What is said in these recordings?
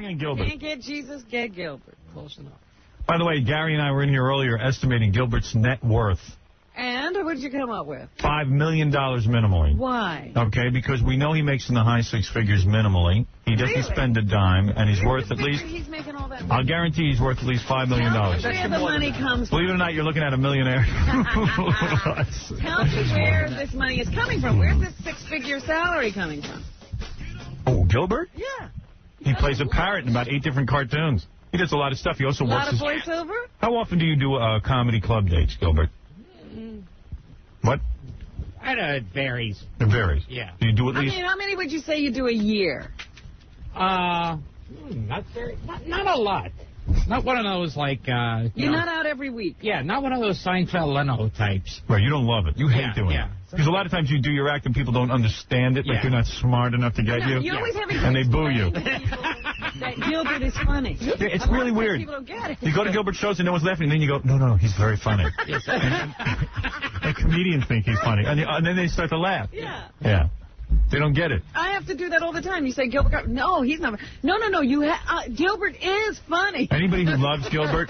and Gilbert. Can't get Jesus, get Gilbert. Close enough. By the way, Gary and I were in here earlier estimating Gilbert's net worth. And what did you come up with? $5 million minimally. Why? Okay, because we know he makes in the high six figures minimally. He doesn't spend a dime, and he's worth at least... He's making all that money. I'll guarantee he's worth at least $5 million. Tell me where the money comes from. Believe it or not, you're looking at a millionaire. Tell me where this money is coming from. Where's this six-figure salary coming from? Oh, Gilbert? Yeah. He plays a parrot in about 8 different cartoons. He does a lot of stuff. He also works... A lot of voiceover? How often do you do comedy club dates, Gilbert? What? It varies. It varies? Yeah. Do you do at least... how many would you say you do a year? Not a lot. Not one of those, like... You're not out every week. Yeah, not one of those Seinfeld Leno types. Right, you don't love it. You hate doing it. Because a lot of times you do your act and people don't understand it, like you're not smart enough to get you. You're always having and they boo you. That Gilbert is funny. Yeah, it's really weird. People don't get it. You go to Gilbert shows and no one's laughing, and then you go, no, he's very funny. And comedians think he's funny. And then they start to laugh. Yeah. Yeah. They don't get it. I have to do that all the time. You say, Gilbert, no, he's not. No, Gilbert is funny. Anybody who loves Gilbert,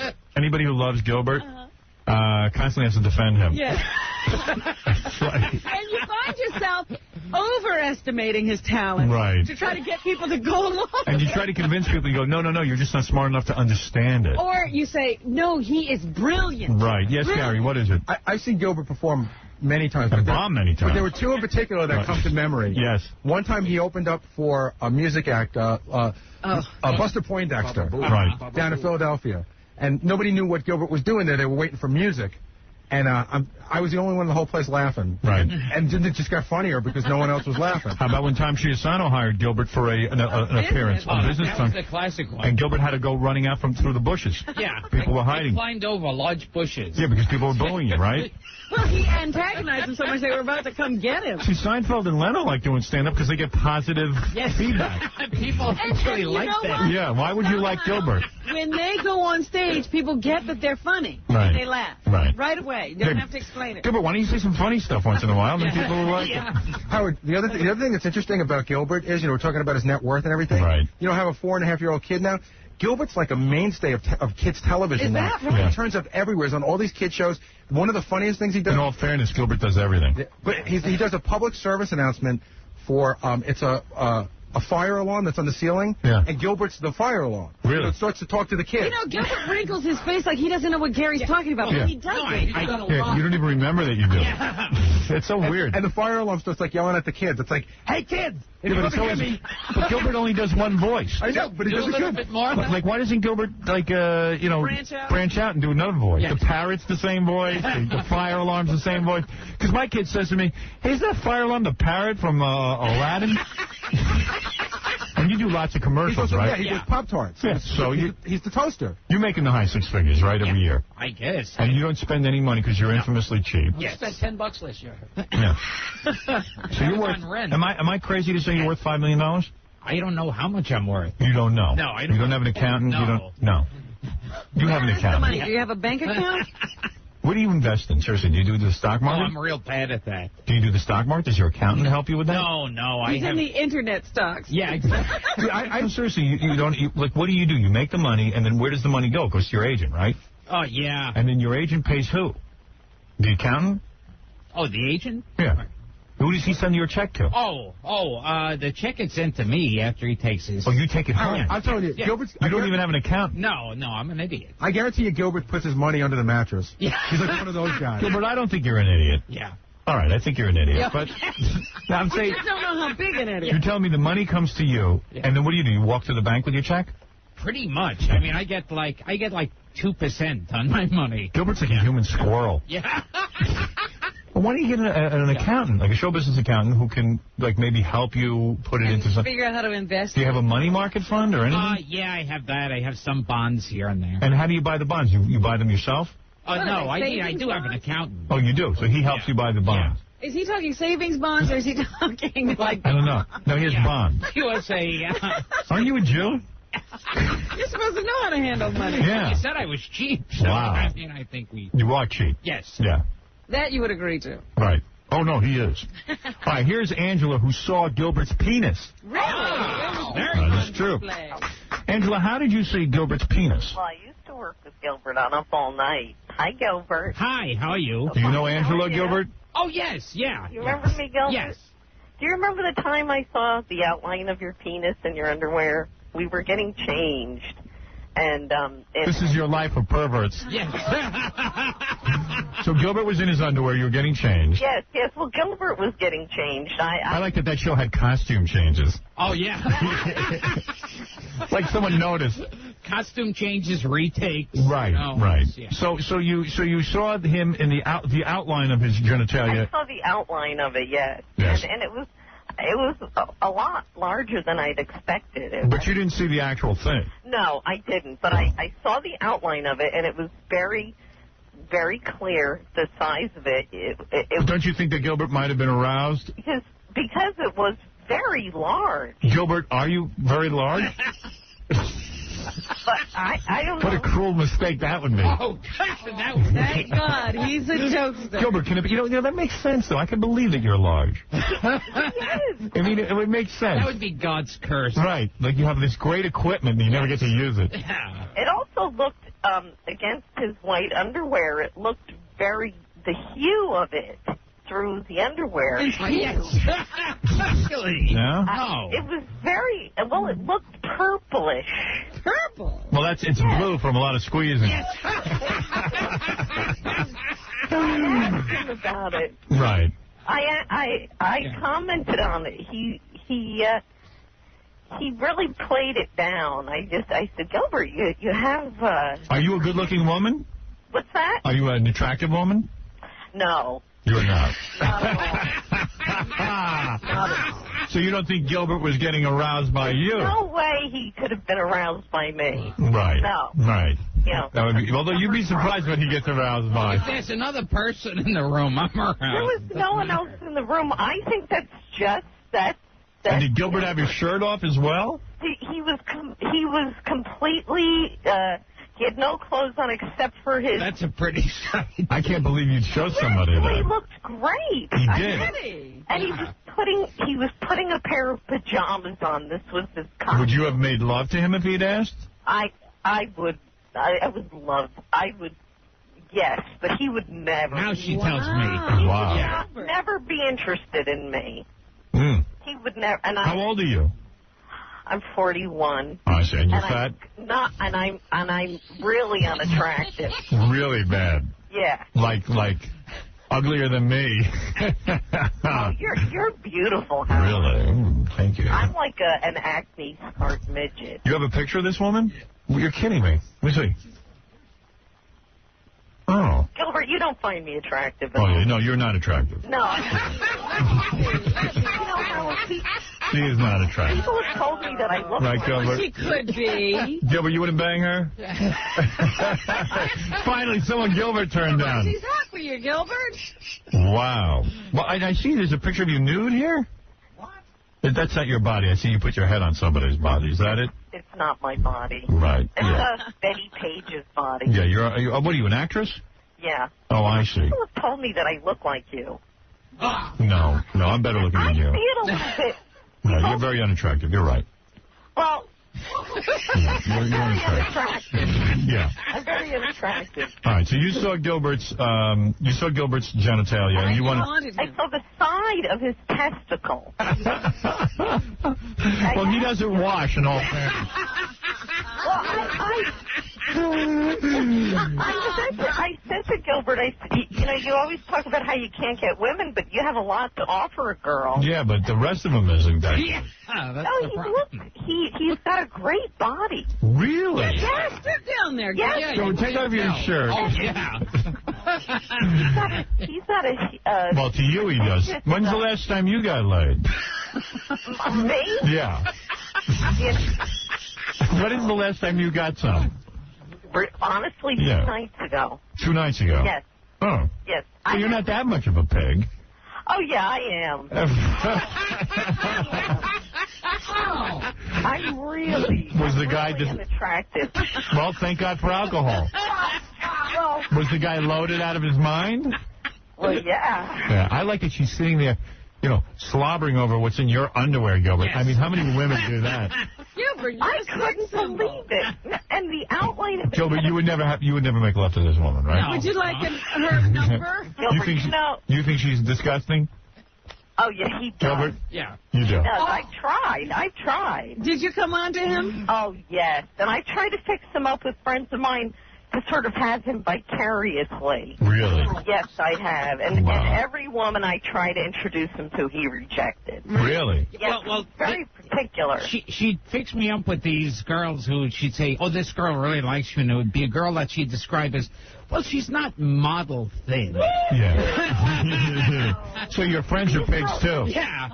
constantly has to defend him. Yeah. And you find yourself overestimating his talent. Right. To try to get people to go along. And you try to convince people, you go, no, you're just not smart enough to understand it. Or you say, no, he is brilliant. Right. Yes, brilliant. Gary, what is it? I've seen Gilbert perform many times. And bomb many times. But there were 2 in particular that come to memory. Yes. One time he opened up for a music act, Buster Poindexter. Right. Down in Philadelphia. And nobody knew what Gilbert was doing there. They were waiting for music. And I was the only one in the whole place laughing. Right. And it just got funnier because no one else was laughing. How about when Tom Chiusano hired Gilbert for an appearance on business That was the classic one. And Gilbert had to go running out through the bushes. Yeah. People were hiding. He climbed over large bushes. Yeah, because people were bullying you, right? Well, he antagonized them so much they were about to come get him. See, Seinfeld and Leno like doing stand-up because they get positive feedback. People actually like that. Yeah, why would you like Gilbert? When they go on stage, people get that they're funny. Right. They laugh. Right away. You don't have to explain it. Gilbert, why don't you say some funny stuff once in a while, and then people will like it. Howard, the other thing that's interesting about Gilbert is, we're talking about his net worth and everything. Right. I have a 4.5-year-old kid now. Gilbert's like a mainstay of kids' television Is now. that right? He turns up everywhere. He's on all these kid shows. One of the funniest things he does... In all fairness, Gilbert does everything. But he does a public service announcement for... it's a fire alarm that's on the ceiling, and Gilbert's the fire alarm. Really? It starts to talk to the kids. Gilbert wrinkles his face like he doesn't know what Gary's talking about, but he does it. You don't even remember that you do. It's so weird. And the fire alarm starts yaying at the kids. It's like, hey, kids! But Gilbert only does one voice. I know, but he does a little bit more. Like, why doesn't Gilbert, branch out and do another voice? Yes. The parrot's the same voice. The fire alarm's the same voice. Because my kid says to me, hey, is that fire alarm the parrot from Aladdin? And you do lots of commercials, right? Yeah, he does Pop-Tarts. Yeah, so he's the toaster. You're making the high 6 figures, right, every year? I guess. And you don't spend any money because you're infamously cheap. I spent $10 this year. Yeah. So you're worth... Am I crazy to say you're worth $5 million? I don't know how much I'm worth. You don't know? No, I don't. You don't have an accountant? No. No. You have an accountant. Money? Do you have a bank account? What do you invest in? Seriously, do you do the stock market? Oh, I'm real bad at that. Do you do the stock market? Does your accountant help you with that? No. He's in the internet stocks. Yeah, exactly. See, I'm seriously, you don't, like, what do? You make the money, and then where does the money go? It goes to your agent, right? Oh, yeah. And then your agent pays who? The accountant? Oh, the agent? Yeah. Who does he send your check to? The check gets sent to me after he takes his... Oh, you take it home? I'm telling you, Gilbert's... You don't even have an account? No, I'm an idiot. I guarantee you Gilbert puts his money under the mattress. Yeah. He's like one of those guys. Gilbert, I don't think you're an idiot. Yeah. All right, I think you're an idiot. Yeah. But I'm saying... You just don't know how big an idiot. You're telling me the money comes to you, and then what do? You walk to the bank with your check? Pretty much. I mean, I get like 2% on my money. Gilbert's like a human squirrel. Yeah. Well, why don't you get an accountant, like a show business accountant, who can, like, maybe help you put it into something? Figure out how to invest. Do you have a money market fund or anything? Yeah, I have that. I have some bonds here and there. And how do you buy the bonds? You buy them yourself? No, I do have an accountant. Oh, you do? So he helps you buy the bonds? Is he talking savings bonds or is he talking like... I don't know. No, he has bonds. USA. Aren't you a Jew? You're supposed to know how to handle money. Yeah. You said I was cheap. So, Wow. I mean, I think we... You are cheap. Yes. Yeah. That you would agree to. Right. Oh, no, he is. All right, here's Angela, who saw Gilbert's penis. Really? Wow. Very That's true. Angela, how did you see Gilbert's penis? Well, I used to work with Gilbert on Up All Night. Hi, Gilbert. Hi, how are you? Do you know Angela, Gilbert? Oh, yes, yeah. You remember me, Gilbert? Yes. Do you remember the time I saw the outline of your penis in your underwear? We were getting changed. And this is your life of perverts. Yes. So Gilbert was in his underwear. You were getting changed. Yes. Well, Gilbert was getting changed. I like that show had costume changes. Oh, yeah. Like someone noticed. Costume changes, retakes. Right, right. Yeah. So you saw him in the outline of his genitalia. I saw the outline of it, yes. And it was a lot larger than I'd expected. But you didn't see the actual thing. No, I didn't. But I saw the outline of it, and it was very, very clear, the size of it. Don't you think that Gilbert might have been aroused? Because it was very large. Gilbert, are you very large? But I don't know. What a cruel mistake that would be. Oh, thank God, he's a jokester. Gilbert, can it be, you know, that makes sense, though. I can believe that you're large. Yes. I mean, it would make sense. That would be God's curse. Right. Like you have this great equipment and you never get to use it. Yeah. It also looked, against his white underwear, it looked the hue of it through the underwear. Yes. Really? No? No. It was it looked purplish. Purple? Well, it's blue from a lot of squeezing. Yes. I asked him about it. Right. I commented on it. He really played it down. I said, Gilbert, you have... Are you a good-looking woman? What's that? Are you an attractive woman? No. You're not. Not at all. So you don't think Gilbert was getting aroused by you? No way he could have been aroused by me. Right. No. Right. You know, That would be, although you'd be surprised when he gets aroused by. If there's another person in the room, I'm around. there was no one else in the room. I think that's just that. And did Gilbert have his shirt off as well? He was completely. He had no clothes on except for his. That's a pretty sight. I can't believe you'd show somebody He that. looked great. He did. And he was putting a pair of pajamas on. This was his costume. Would you have made love to him if he'd asked? I would. I would love. I would. Yes, but he would never. Now she tells me. Wow. Yeah. Never be interested in me. Mm. He would never. And How old are you? I'm 41. I see. And you're fat? I'm really unattractive. Really bad. Yeah. Like uglier than me. Oh, you're beautiful, Howard. Really? Thank you. I'm like an acne scarred midget. You have a picture of this woman? Well, you're kidding me. Let me see. Oh. Gilbert, you don't find me attractive. Oh, yeah. No, you're not attractive. No. She is not attractive. People have told me that I look Right, like Gilbert? She could be. Gilbert, you wouldn't bang her? Finally, someone Gilbert turned down. She's hot for you, Gilbert. Wow. Well, I see there's a picture of you nude here. What? That's not your body. I see you put your head on somebody's body. Is that it? It's not my body. Right. It's Betty Page's body. Yeah, what are you, an actress? Yeah. Oh, I see. People have told me that I look like you. No, I'm better looking than you. I see it a little bit. No, you're very unattractive. You're right. Well, Yeah, you're unattractive. Yeah. I'm very unattractive. All right. So you saw Gilbert's genitalia, and you wanted. I saw the side of his testicle. Well, he doesn't wash in all fairness. Well, I said to Gilbert, you always talk about how you can't get women, but you have a lot to offer a girl. Yeah, but the rest of them isn't that. Yeah, that's No, the problem. he's got a great body. Really? Yes, sit down there, Yes. Gilbert. So take off your shirt. Oh, yeah. He's got a. Well, to you he does. When's the last time you got laid? Me? Yeah. When is the last time you got some? Honestly, 2 Yeah. nights ago. 2 nights ago? Yes. Oh. Yes. So you're not that much of a pig. Oh, yeah, I am. I'm really, Was the guy really unattractive. Well, thank God for alcohol. Well, Was the guy loaded out of his mind? yeah. Yeah, I like that she's sitting there slobbering over what's in your underwear, Gilbert. Yes. I mean, how many women do that? Gilbert, I couldn't believe it. And the outline of it. Gilbert, you would never make love to this woman, right? No. Would you like her number? Gilbert, You think she's disgusting? Oh, yeah, he does. Gilbert? Yeah. You do. He does. I tried. Did you come on to him? Oh, yes. And I tried to fix him up with friends of mine to sort of have him vicariously. Really? Yes, I have. And Wow. every woman I try to introduce him to, he rejected. Really? Yes, Well, very particular. She'd fix me up with these girls who she'd say, oh, this girl really likes you. And it would be a girl that she'd describe as, well, she's not model thin. Yeah. So your friends are pigs, too. Yeah.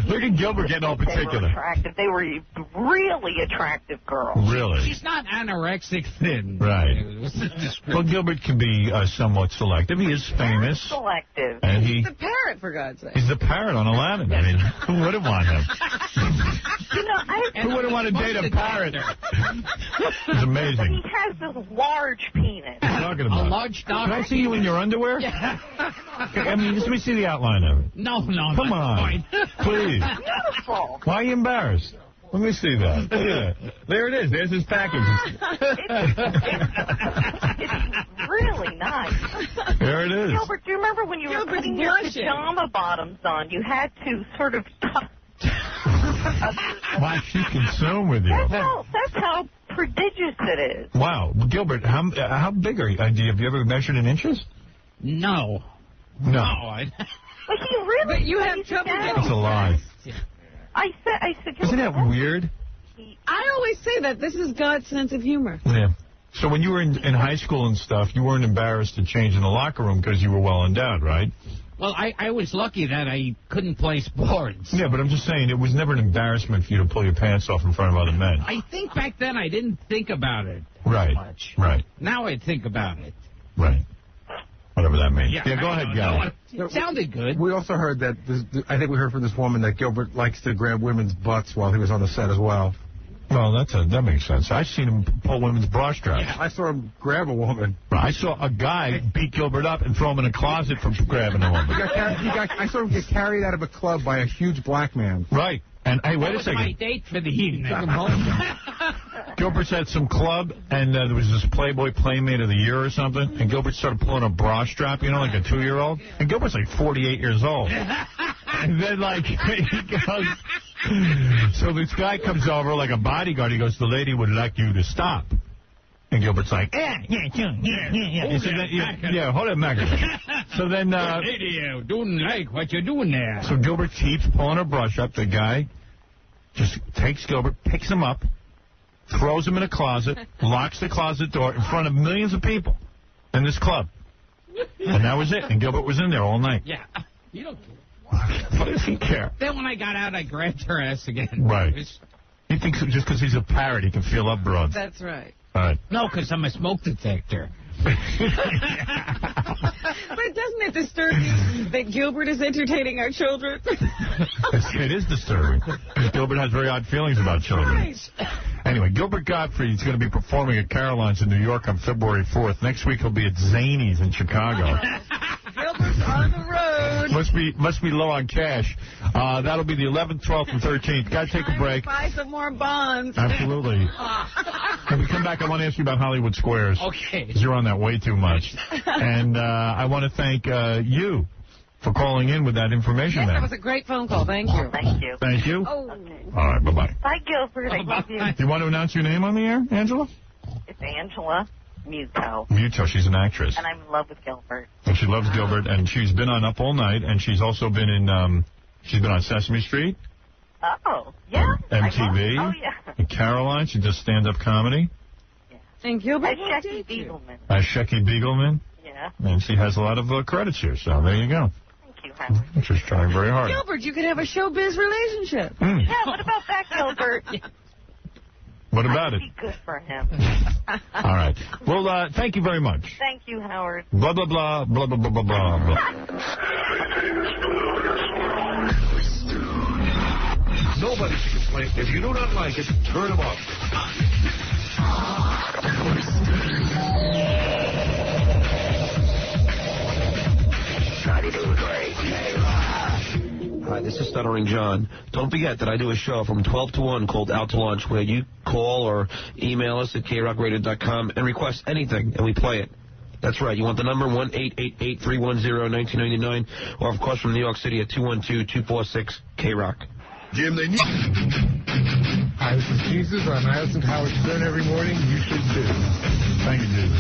Look at Gilbert getting all They were particular. attractive. They were really attractive girls. Really? She's not anorexic thin. Right. It was a description. Well, Gilbert can be somewhat selective. He is famous. Selective. And The parrot, for God's sake. he's the parrot on Aladdin. I mean, who wouldn't want him? Who wouldn't want to date a parrot? It's amazing. He has this large penis. What are you talking about? A large dog. Can I see you in your underwear? Yeah. I mean, just let me see the outline of it. No. Come on. Please. Beautiful. Why are you embarrassed? Let me see that. Look at that. There it is. There's his package. It's really nice. There it is. Gilbert, do you remember when you were Gilbert's putting your blushing. pajama bottoms on, you had to sort of... Why she consumed with you? That's how prodigious it is. Wow. Gilbert, how big are you? Have you ever measured in inches? No. No. But he really... But you have trouble down. That's a lie. I said... Isn't that weird? I always say that. This is God's sense of humor. Yeah. So when you were in high school and stuff, you weren't embarrassed to change in the locker room because you were well endowed, right? Well, I was lucky that I couldn't play sports. Yeah, but I'm just saying it was never an embarrassment for you to pull your pants off in front of other men. I think back then I didn't think about it Right. much. Right. Now I think about it. Right. Whatever that means. Yeah, Go ahead, Gilly. It sounded good. We also heard that, I think we heard from this woman that Gilbert likes to grab women's butts while he was on the set as well. Well, that makes sense. I've seen him pull women's bra straps. I saw him grab a woman. I saw a guy beat Gilbert up and throw him in a closet for grabbing a woman. I saw him get carried out of a club by a huge black man. Right. And, hey, wait That a was my second. date for the evening. Gilbert's at some club, and there was this Playboy Playmate of the Year or something, and Gilbert started pulling a bra strap, like a 2-year-old. And Gilbert's like 48 years old. And then, he goes... So this guy comes over like a bodyguard. He goes, the lady would like you to stop. And Gilbert's like, yeah. Hold it, Maggie. So then... lady, don't like what you're doing there. So Gilbert keeps pulling her brush up. The guy just takes Gilbert, picks him up, throws him in a closet, locks the closet door in front of millions of people in this club. And that was it. And Gilbert was in there all night. Yeah. You don't care. What does he care? Then when I got out, I grabbed her ass again. Right. He thinks just because he's a parrot, he can feel up broads. That's right. All right. No, because I'm a smoke detector. But doesn't it disturb you that Gilbert is entertaining our children? It is disturbing. Gilbert has very odd feelings about children. Right. Anyway, Gilbert Gottfried is going to be performing at Caroline's in New York on February 4th. Next week he'll be at Zany's in Chicago. Gilbert's on the road. Must be low on cash. That'll be the 11th, 12th, and 13th. Got to take a break. Buy some more bonds. Absolutely. When we come back, I want to ask you about Hollywood Squares. Okay. Because you're on that way too much. And I want to thank you for calling in with that information. Yes, man. that was a great phone call. Thank you. Thank you. Thank you. Oh. All right, bye-bye. Bye, Gilbert. I love you. You want to announce your name on the air, Angela? It's Angela Muto, Muto. She's an actress. and I'm in love with Gilbert. And she loves Gilbert, and she's been on Up All Night, and she's also been in, she's been on Sesame Street. Oh, yeah. MTV. Oh, yeah. And Caroline. She does stand-up comedy. And Gilbert will Shecky date you. Beagleman. Shecky Beagleman. Yeah. And she has a lot of credits here, so there you go. Thank you, Howard. She's trying very hard. Gilbert, you could have a showbiz relationship. Yeah, what about that, Gilbert? What about it? Be good for him. All right. Well, thank you very much. Thank you, Howard. Blah, blah, blah, blah, blah, blah, blah, blah. Nobody should complain. If you do not like it, turn them off. this is Stuttering John. Don't forget that I do a show from 12 to 1 called Out to Lunch, where you call or email us at krockradio.com and request anything, and we play it. That's right. You want the number 1-888-310-1999, or, of course, from New York City at 212-246-KROC. Jim, they need... Hi, this is Jesus. I listen to Howard Stern every morning. You should too. Thank you, Jesus.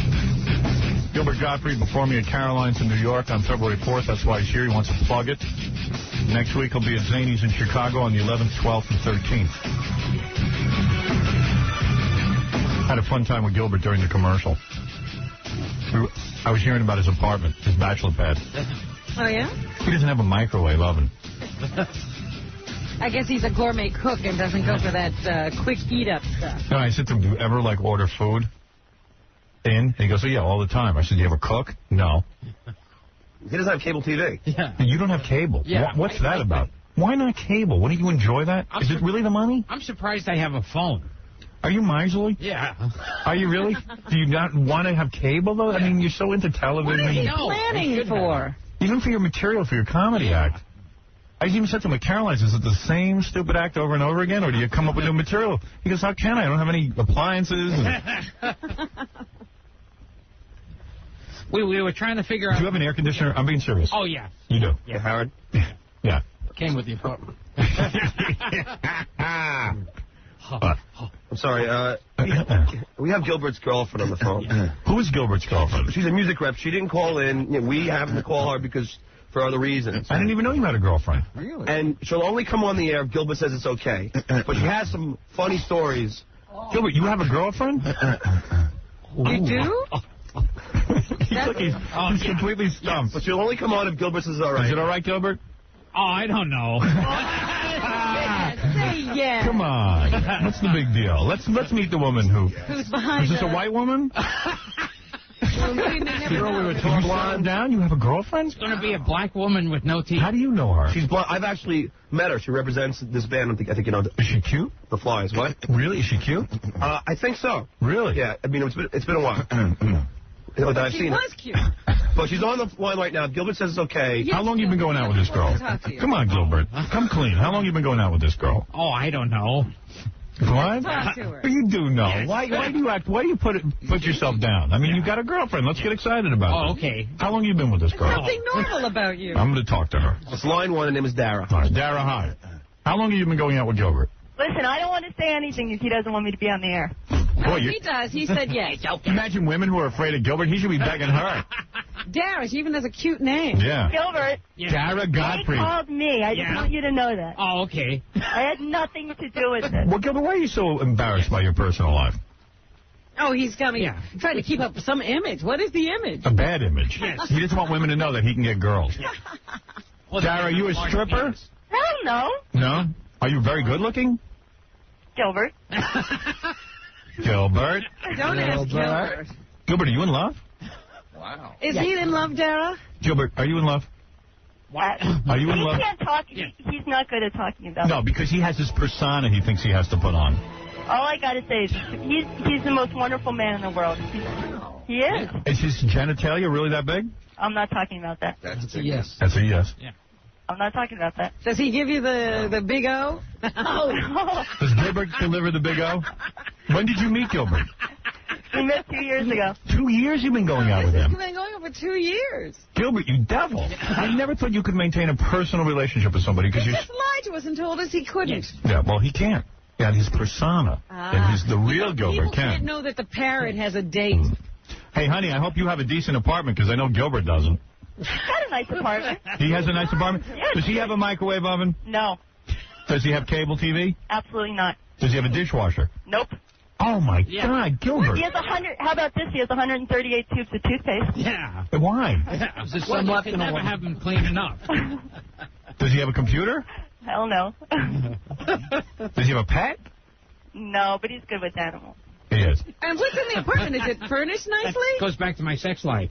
Gilbert Gottfried before me at Caroline's in New York on February 4th. That's why he's here. He wants to plug it. Next week he'll be at Zany's in Chicago on the 11th, 12th, and 13th. Had a fun time with Gilbert during the commercial. I was hearing about his apartment, his bachelor pad. Oh, yeah? He doesn't have a microwave oven. I guess he's a gourmet cook and doesn't go for that quick eat-up stuff. No, I said to him, do you ever, order food in? And he goes, oh, yeah, all the time. I said, do you ever cook? No. He doesn't have cable TV. Yeah. You don't have cable. Yeah. What's that about? Why not cable? Wouldn't you enjoy that? Is it really the money? I'm surprised I have a phone. Are you miserly? Yeah. Are you really? Do you not want to have cable, though? I mean, you're so into television. What are you planning for? Even for your material, for your comedy act. I even said to him, Caroline's, is it the same stupid act over and over again, or do you come up with new material? He goes, how can I? I don't have any appliances. We were trying to figure out... Do you have an air conditioner? I'm being serious. Oh, yeah. You do? Yeah, Howard? Yeah. Came with the apartment. I'm sorry. We have Gilbert's girlfriend on the phone. Who is Gilbert's girlfriend? She's a music rep. She didn't call in. We happened to call her because for other reasons. I didn't even know you had a girlfriend. Really? And she'll only come on the air if Gilbert says it's okay. But she has some funny stories. Gilbert, you have a girlfriend? You do? He's completely stumped. But she'll only come on if Gilbert says all right. Is it all right, Gilbert? Oh, I don't know. Say yes. Come on. What's the big deal? Let's meet the woman who's behind Is this a white woman? Well, Girl, we were talking blonde down. You have a girlfriend? It's going to be a black woman with no teeth. How do you know her? She's blonde. I've actually met her. She represents this band. I think you know. Is she cute? The Flies. What? Really? Is she cute? I think so. Really? Yeah. I mean, it's been a while. I've she seen was her. cute. But she's on the line right now. Gilbert says it's okay. Yes, How long you been going out with this girl? Come on, Gilbert. Come clean. How long you been going out with this girl? Oh, I don't know. What? Talk to her. You do know. Yes. Why do you act? Why do you put yourself down? I mean, you got a girlfriend. Let's get excited about it. Oh, okay. How long you been with this girl? Nothing normal about you. I'm going to talk to her. It's line one. Her name is Dara. All right, Dara, hi. How long have you been going out with Gilbert? Listen, I don't want to say anything if he doesn't want me to be on the air. Boy, He does. He said yes. Imagine women who are afraid of Gilbert. He should be begging her. Dara, she even has a cute name. Yeah. Gilbert, Dara he Gottfried. called me. I just want you to know that. Oh, okay. I had nothing to do with it. Well, Gilbert, why are you so embarrassed by your personal life? Oh, he's coming. Trying to keep up some image. What is the image? A bad image. Yes. He doesn't want women to know that he can get girls. Well, Dara, are you a stripper? Hell no. No? Are you very good looking? Gilbert. Gilbert? Don't ask Gilbert. Gilbert, are you in love? Wow. Is he in love, Dara? Gilbert, are you in love? What? Are you in He love? can't talk. He's not good at talking about No, because he has this persona he thinks he has to put on. All I got to say is he's the most wonderful man in the world. He is. Is his genitalia really that big? I'm not talking about that. That's a yes. That's a yes. Yeah. I'm not talking about that. Does he give you the big O? Oh, no. Does Gilbert deliver the big O? When did you meet Gilbert? We met 2 years ago. 2 years you've been going out with This him. has been going on for 2 years. Gilbert, you devil. I never thought you could maintain a personal relationship with somebody because He you... just lied to us and told us he couldn't. Yeah, well, he can't. Yeah, his persona. And the real Gilbert People can. can't know that the parrot has a date. Hey, honey, I hope you have a decent apartment because I know Gilbert doesn't. He's got a nice apartment. He has a nice apartment? Yes. Does he have a microwave oven? No, Does he have cable TV? absolutely not. Does he have a dishwasher? Nope. Oh, my God, Gilbert. He has 100. How about this? He has 138 tubes of toothpaste. Yeah. Why? Well, you can never have them clean enough. Does he have a computer? Hell no. Does he have a pet? No, but he's good with animals. He is. And what's in the apartment? Is it furnished nicely? Goes back to my sex life.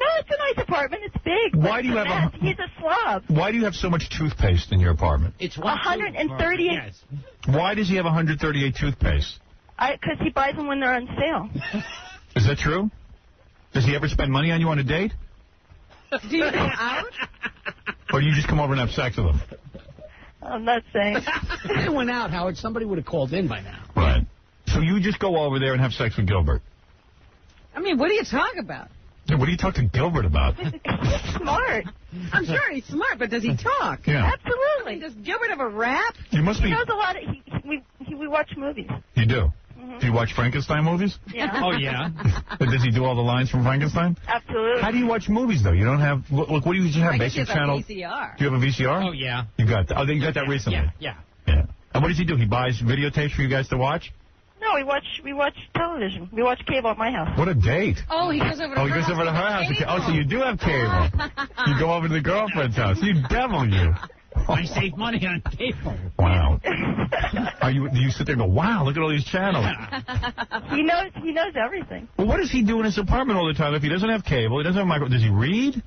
No, it's a nice apartment. It's big. Why do you have a... He's a slob. Why do you have so much toothpaste in your apartment? It's 138. Yes. Why does he have 138 toothpaste? Because he buys them when they're on sale. Is that true? Does he ever spend money on you on a date? Do you go out? Or do you just come over and have sex with him? I'm not saying. If it went out, Howard, somebody would have called in by now. Right. So you just go over there and have sex with Gilbert? I mean, what do you talk about? Yeah, what do you talk to Gilbert about? He's smart. I'm sure he's smart, but does he talk? Yeah. Absolutely. Does Gilbert have a rap? You must He be... knows a lot of... We watch movies. You do? Do you watch Frankenstein movies? Yeah. Oh, yeah. Does he do all the lines from Frankenstein? Absolutely. How do you watch movies, though? You don't have... Look, what do you have? I guess Basic he has channel? a VCR. Do you have a VCR? Oh, yeah. You got that. Oh, you got that recently? Yeah. Yeah. And what does he do? He buys videotapes for you guys to watch? No, we watch television. We watch cable at my house. What a date. Oh, he goes over to Oh, her he goes house over to with her house. cable. Oh, so you do have cable. You go over to the girlfriend's house. You devil, you. I save money on cable. Wow. Do you sit there and go, wow, look at all these channels? He knows everything. Well, what does he do in his apartment all the time if he doesn't have cable? He doesn't have micro. Does he read?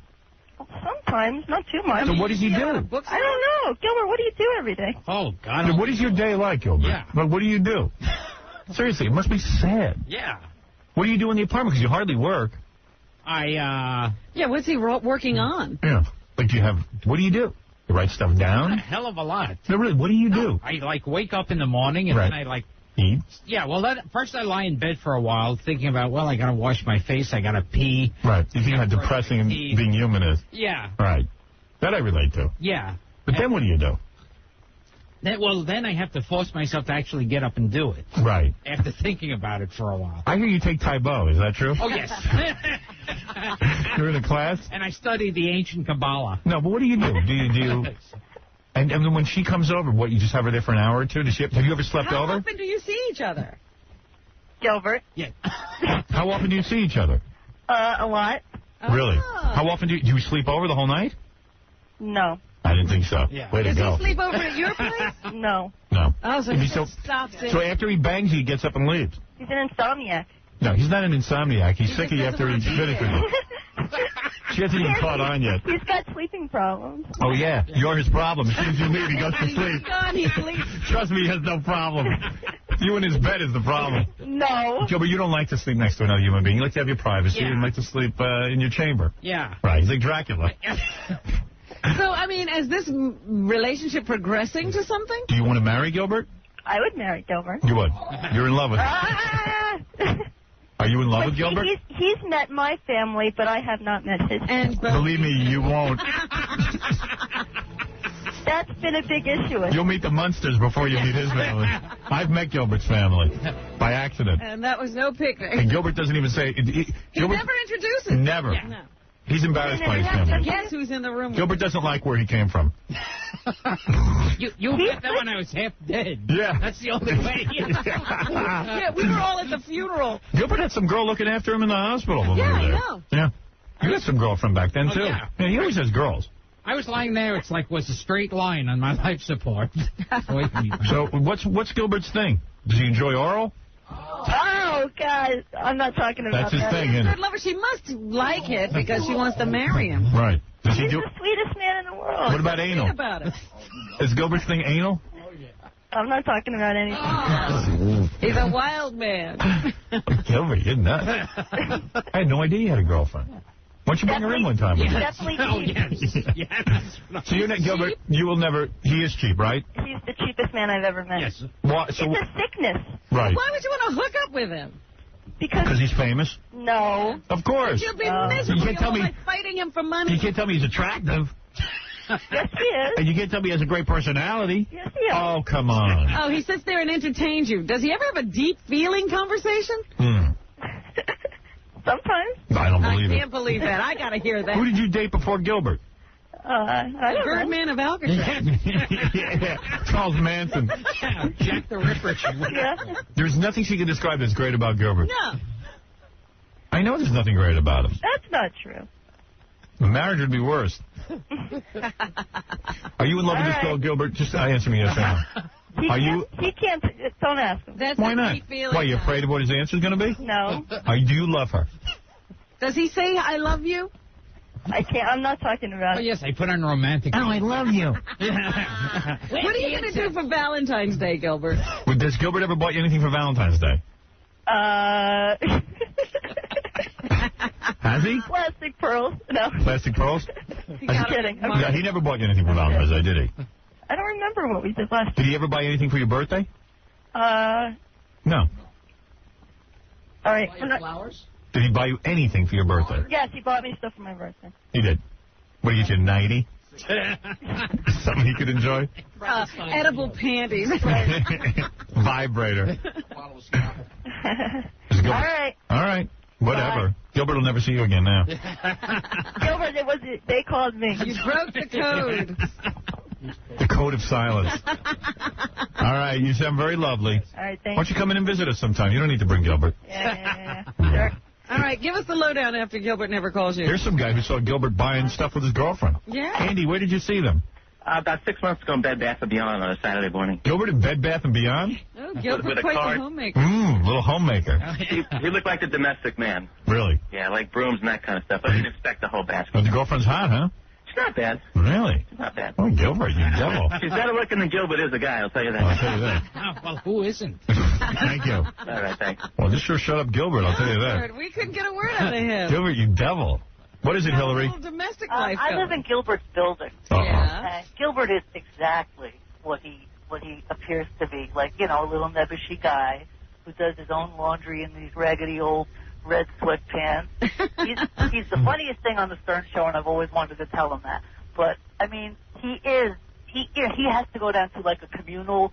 Sometimes, not too much. So what does he do? I don't know. Gilbert, what do you do every day? Oh, God. So what is your day like, Gilbert? Yeah. But what do you do? Seriously, it must be sad. Yeah. What do you do in the apartment? Because you hardly work. I, Yeah, what's he working on? Yeah. Like what do you do? You write stuff a down? hell of a lot. No, really, what do you do? I, wake up in the morning and Right. then I, Eat? Yeah, well, first I lie in bed for a while thinking about, well, I got to wash my face, I got to pee. Right. You think how depressing being human is. Yeah. Right. That I relate to. Yeah. But then what do you do? Then I have to force myself to actually get up and do it. Right. After thinking about it for a while. I hear you take Taibo. Is that true? Oh, yes. You're in a class? And I study the ancient Kabbalah. No, but what do you do? Do you... And then when she comes over, what, you just have her there for an hour or two? Have you ever slept How over? often do you see each other? Gilbert. Yeah. How often do you see each other? A lot. Really? Oh. How often do you sleep over the whole night? No. I didn't think so. Yeah. Way to Does go. he sleep over at your place? No. No. Oh, so If he he's so, stops it. so after he bangs you, he gets up and leaves. He's an insomniac. No, he's not an insomniac. He's sick of you just after he's doesn't finished with you. She hasn't even caught on yet. He's got sleeping problems. Oh, yeah. You're his problem. As soon as you leave, he goes to He's sleep. gone, he sleeps. Trust me, he has no problem. You in his bed is the problem. No. Joe, but you don't like to sleep next to another human being. You like to have your privacy. Yeah. You like to sleep in your chamber. Yeah. Right. He's like Dracula. So, I mean, is this relationship progressing to something? Do you want to marry Gilbert? I would marry Gilbert. You would. You're in love with him. Ah! Are you in love with But Gilbert? he's met my family, but I have not met his. And Believe me, you won't. That's been a big issue. You'll meet the Munsters before you meet his family. I've met Gilbert's family by accident. And that was no picnic. And Gilbert doesn't even say... He Gilbert, never introduces. Never. No. He's embarrassed by his family. Guess who's in the room? Gilbert doesn't like where he came from. You met that when I was half dead. Yeah. That's the only way. Yeah, we were all at the funeral. Gilbert had some girl looking after him in the hospital when we were Yeah, I there. know. Yeah. You had some girlfriend back then, Oh, too. yeah. He always has girls. I was lying there. It's like was a straight line on my life support. So what's Gilbert's thing? Does he enjoy oral? Oh, God. I'm not talking about That's his that. thing, isn't Good it? lover. She must like it because she wants to marry him. Right. Does he He's do... the sweetest man in the world. What about anal? Think about it. Is Gilbert's thing anal? I'm not talking about anything. He's a wild man. Gilbert, you're nuts. I had no idea you had a girlfriend. Why don't you bring her in one time? with you? Definitely Oh, cheap. yes. So you're not, Gilbert, you will never... He is cheap, right? He's the cheapest man I've ever met. Yes. Why, so, It's a sickness. right. Why would you want to hook up with him? Because he's famous? No. Of course. You'll be You miserable. can't tell You're me... like fighting him for money. You can't tell me he's attractive. Yes, he is. And you can't tell me he has a great personality. Yes, he is. Oh, come on. Oh, he sits there and entertains you. Does he ever have a deep feeling conversation? Sometimes. I don't believe I it. can't believe that. I got to hear that. Who did you date before Gilbert? I don't know. Birdman of Alcatraz. Yeah. Charles Manson. Jack the Ripper. Yeah. There's nothing she can describe that's great about Gilbert. No. I know there's nothing great about him. That's not true. The marriage would be worse. Are you in love with this girl, Gilbert? Just answer me yes or no. Are you? He can't. Don't ask him. That's Why a not? deep feeling. Why, you afraid of what his answer's going to be? No. Do you love her? Does he say, I love you? I can't. I'm not talking about Oh, it. yes, I put on romantic. Oh, I love you. What are you going to do for Valentine's Day, Gilbert? Does Gilbert ever bought you anything for Valentine's Day? Has he? Plastic pearls. No. Plastic pearls? I'm kidding. No, he never bought you anything for Valentine's Day, did he? I don't remember what we did last year. Did he ever buy anything for your birthday? No. No. All right. Flowers? Did he buy you anything for your birthday? Yes, he bought me stuff for my birthday. He did. What did he get you, 90? Something he could enjoy? Edible panties. Vibrator. All right. All right. Whatever. Bye. Gilbert will never see you again now. Gilbert, they called me. You broke the code. The code of silence. All right. You sound very lovely. All right, thanks. Why don't you come in and visit us sometime? You don't need to bring Gilbert. Yeah. Sure. All right, give us the lowdown after Gilbert never calls you. Here's some guy who saw Gilbert buying stuff with his girlfriend. Yeah. Andy, where did you see them? About 6 months ago in Bed Bath & Beyond on a Saturday morning. Gilbert in Bed Bath & Beyond? Oh, Gilbert, quite the homemaker. Little homemaker. He looked like the domestic man. Really? Yeah, like brooms and that kind of stuff. I didn't expect the whole basket. Well, the girlfriend's hot, huh? She's not bad. Really? She's not bad. Oh, Gilbert, you devil. She's better looking than Gilbert is a guy, I'll tell you that. I'll tell you that. Well, who isn't? Thank you. All right, thanks. Well, just sure shut up Gilbert, I'll tell you that. We couldn't get a word out of him. Gilbert, you devil. What is it, Hillary? Domestic life. I live in Gilbert's building. Yeah. Gilbert is exactly what he appears to be. Like, you know, a little nebbishy guy who does his own laundry in these raggedy old red sweatpants. He's the funniest thing on the Stern Show, and I've always wanted to tell him that. But, I mean, he has to go down to, like, a communal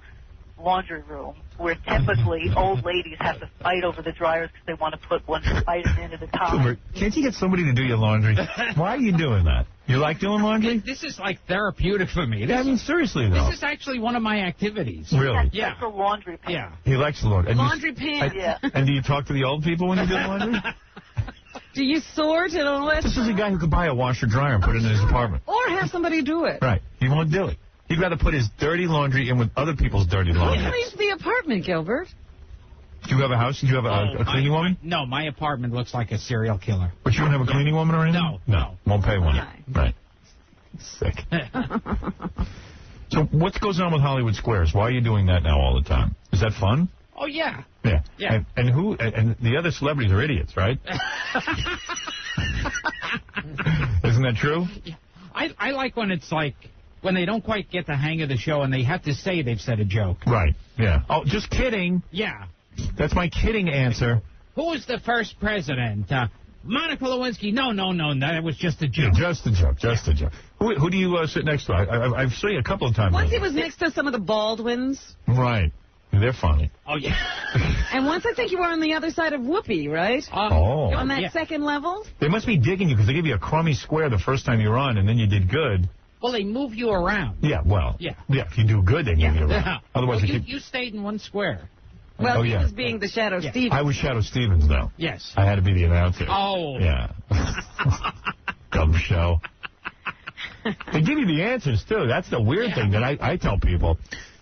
laundry room where typically old ladies have to fight over the dryers because they want to put one item in at a time. Gilbert, can't you get somebody to do your laundry? Why are you doing that? You like doing laundry? This is like therapeutic for me. I mean, seriously, though. This is actually one of my activities. Really? Yeah. That's the laundry pants. Yeah. He likes the laundry. Laundry pants. Yeah. And do you talk to the old people when you do the laundry? Do you sort and all that? This is a guy who could buy a washer-dryer and put it in his apartment. Or have somebody do it. Right. He won't do it. He'd rather put his dirty laundry in with other people's dirty Who laundry. cleans the apartment, Gilbert? Do you have a house? Do you have a cleaning woman? No, my apartment looks like a serial killer. But you don't have a cleaning woman or anything? No. Won't pay one. Right. Sick. So what goes on with Hollywood Squares? Why are you doing that now all the time? Is that fun? Oh, yeah. Yeah. Yeah. And the other celebrities are idiots, right? Isn't that true? I like when it's like, when they don't quite get the hang of the show and they have to say they've said a joke. Right, yeah. Oh, just kidding. Yeah. That's my kidding answer. Who was the first president? Monica Lewinsky. No, that was just a joke. Yeah, just a joke. Who do you sit next to? I've seen you a couple of times. Once he was next to some of the Baldwins. Right. They're funny. Oh, yeah. And once I think you were on the other side of Whoopi, right? On that second level? They must be digging you because they give you a crummy square the first time you were on, and then you did good. Well, they move you around. Yeah, well. Yeah. Yeah, if you do good, they move you around. Yeah. Otherwise, you stayed in one square. Well, he was being the Shadow Stevens. I was Shadow Stevens, though. Yes. I had to be the announcer. Oh. Yeah. Dumb show. They give you the answers, too. That's the weird thing that I tell people.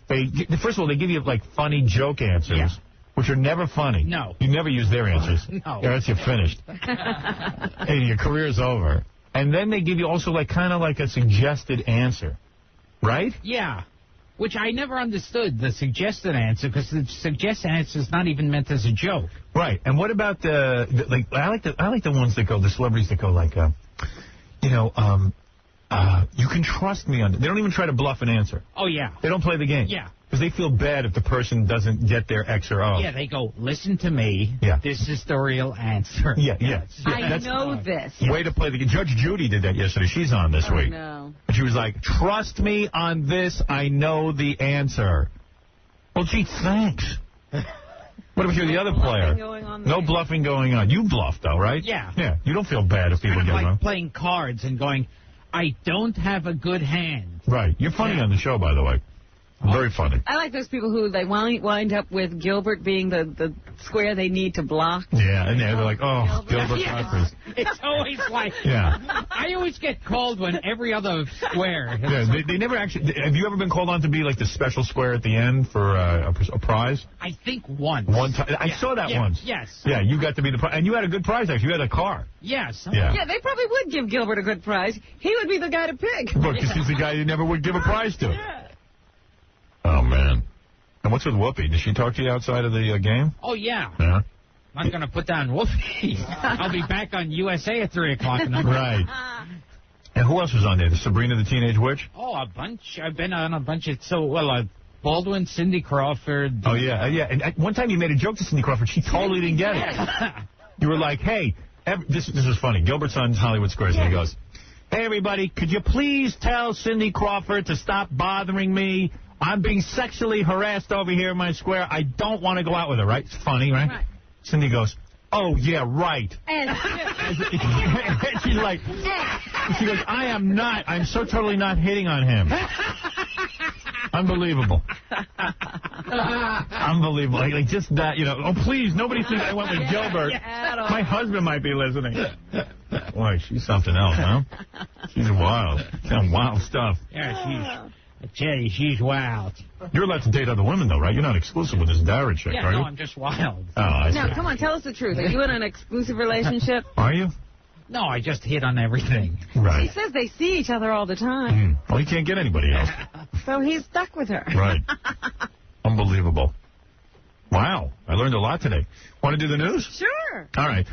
First of all, they give you, like, funny joke answers, which are never funny. No. You never use their answers. No. Or else you're finished. And your career's over. And then they give you also, like, kind of like a suggested answer. Right? Yeah. Which I never understood, the suggested answer, because the suggested answer is not even meant as a joke. Right. And what about I like the ones that go, the celebrities that go like, you can trust me on it. They don't even try to bluff an answer. Oh, yeah. They don't play the game. Yeah. Because they feel bad if the person doesn't get their X or O. Yeah, they go, listen to me. Yeah. This is the real answer. Yeah. I know this. Way to play the game. Judge Judy did that yesterday. She's on this week. No. And she was like, trust me on this. I know the answer. Well, gee, thanks. What if you're the other player? No bluffing going on. You bluff, though, right? Yeah. Yeah. You don't feel bad if people get like wrong. Playing cards and going, I don't have a good hand. Right. You're funny on the show, by the way. Very funny. I like those people who they wind up with Gilbert being the square they need to block. Yeah, and they're like, oh, Gilbert Gottfried. It's always like, I always get called when every other square. Yeah, they never actually, have you ever been called on to be like the special square at the end for a prize? I think once. One time. I saw that once. Yes. Yeah, you got to be the prize. And you had a good prize, actually. You had a car. Yes. Yeah, they probably would give Gilbert a good prize. He would be the guy to pick. Because he's the guy you never would give a prize to. Yeah. Oh, man. And what's with Whoopi? Did she talk to you outside of the game? Oh, yeah. Yeah? I'm not going to put down Wolfie. I'll be back on USA at 3 o'clock in the morning. Right. And who else was on there? Sabrina the Teenage Witch? Oh, a bunch. I've been on a bunch of... Baldwin, Cindy Crawford. Oh, yeah. And one time you made a joke to Cindy Crawford. She totally didn't get it. You were like, hey, this is funny. Gilbert's on Hollywood Squares, and he goes, hey, everybody, could you please tell Cindy Crawford to stop bothering me? I'm being sexually harassed over here in my square. I don't want to go out with her, right? It's funny, right? Cindy goes, oh, yeah, right. And she's like, she goes, I'm so totally not hitting on him. Unbelievable. Unbelievable. Like just that, oh, please, nobody thinks I went with Gilbert. My husband might be listening. Boy, she's something else, huh? She's wild. Some wild stuff. Yeah, I tell you, she's wild. You're allowed to date other women, though, right? You're not exclusive with this Dara chick, are you? No, I'm just wild. Oh, I see. Now, come on, tell us the truth. Are you in an exclusive relationship? Are you? No, I just hit on everything. Right. He says they see each other all the time. Well, he can't get anybody else. So he's stuck with her. Right. Unbelievable. Wow. I learned a lot today. Want to do the news? Sure. All right.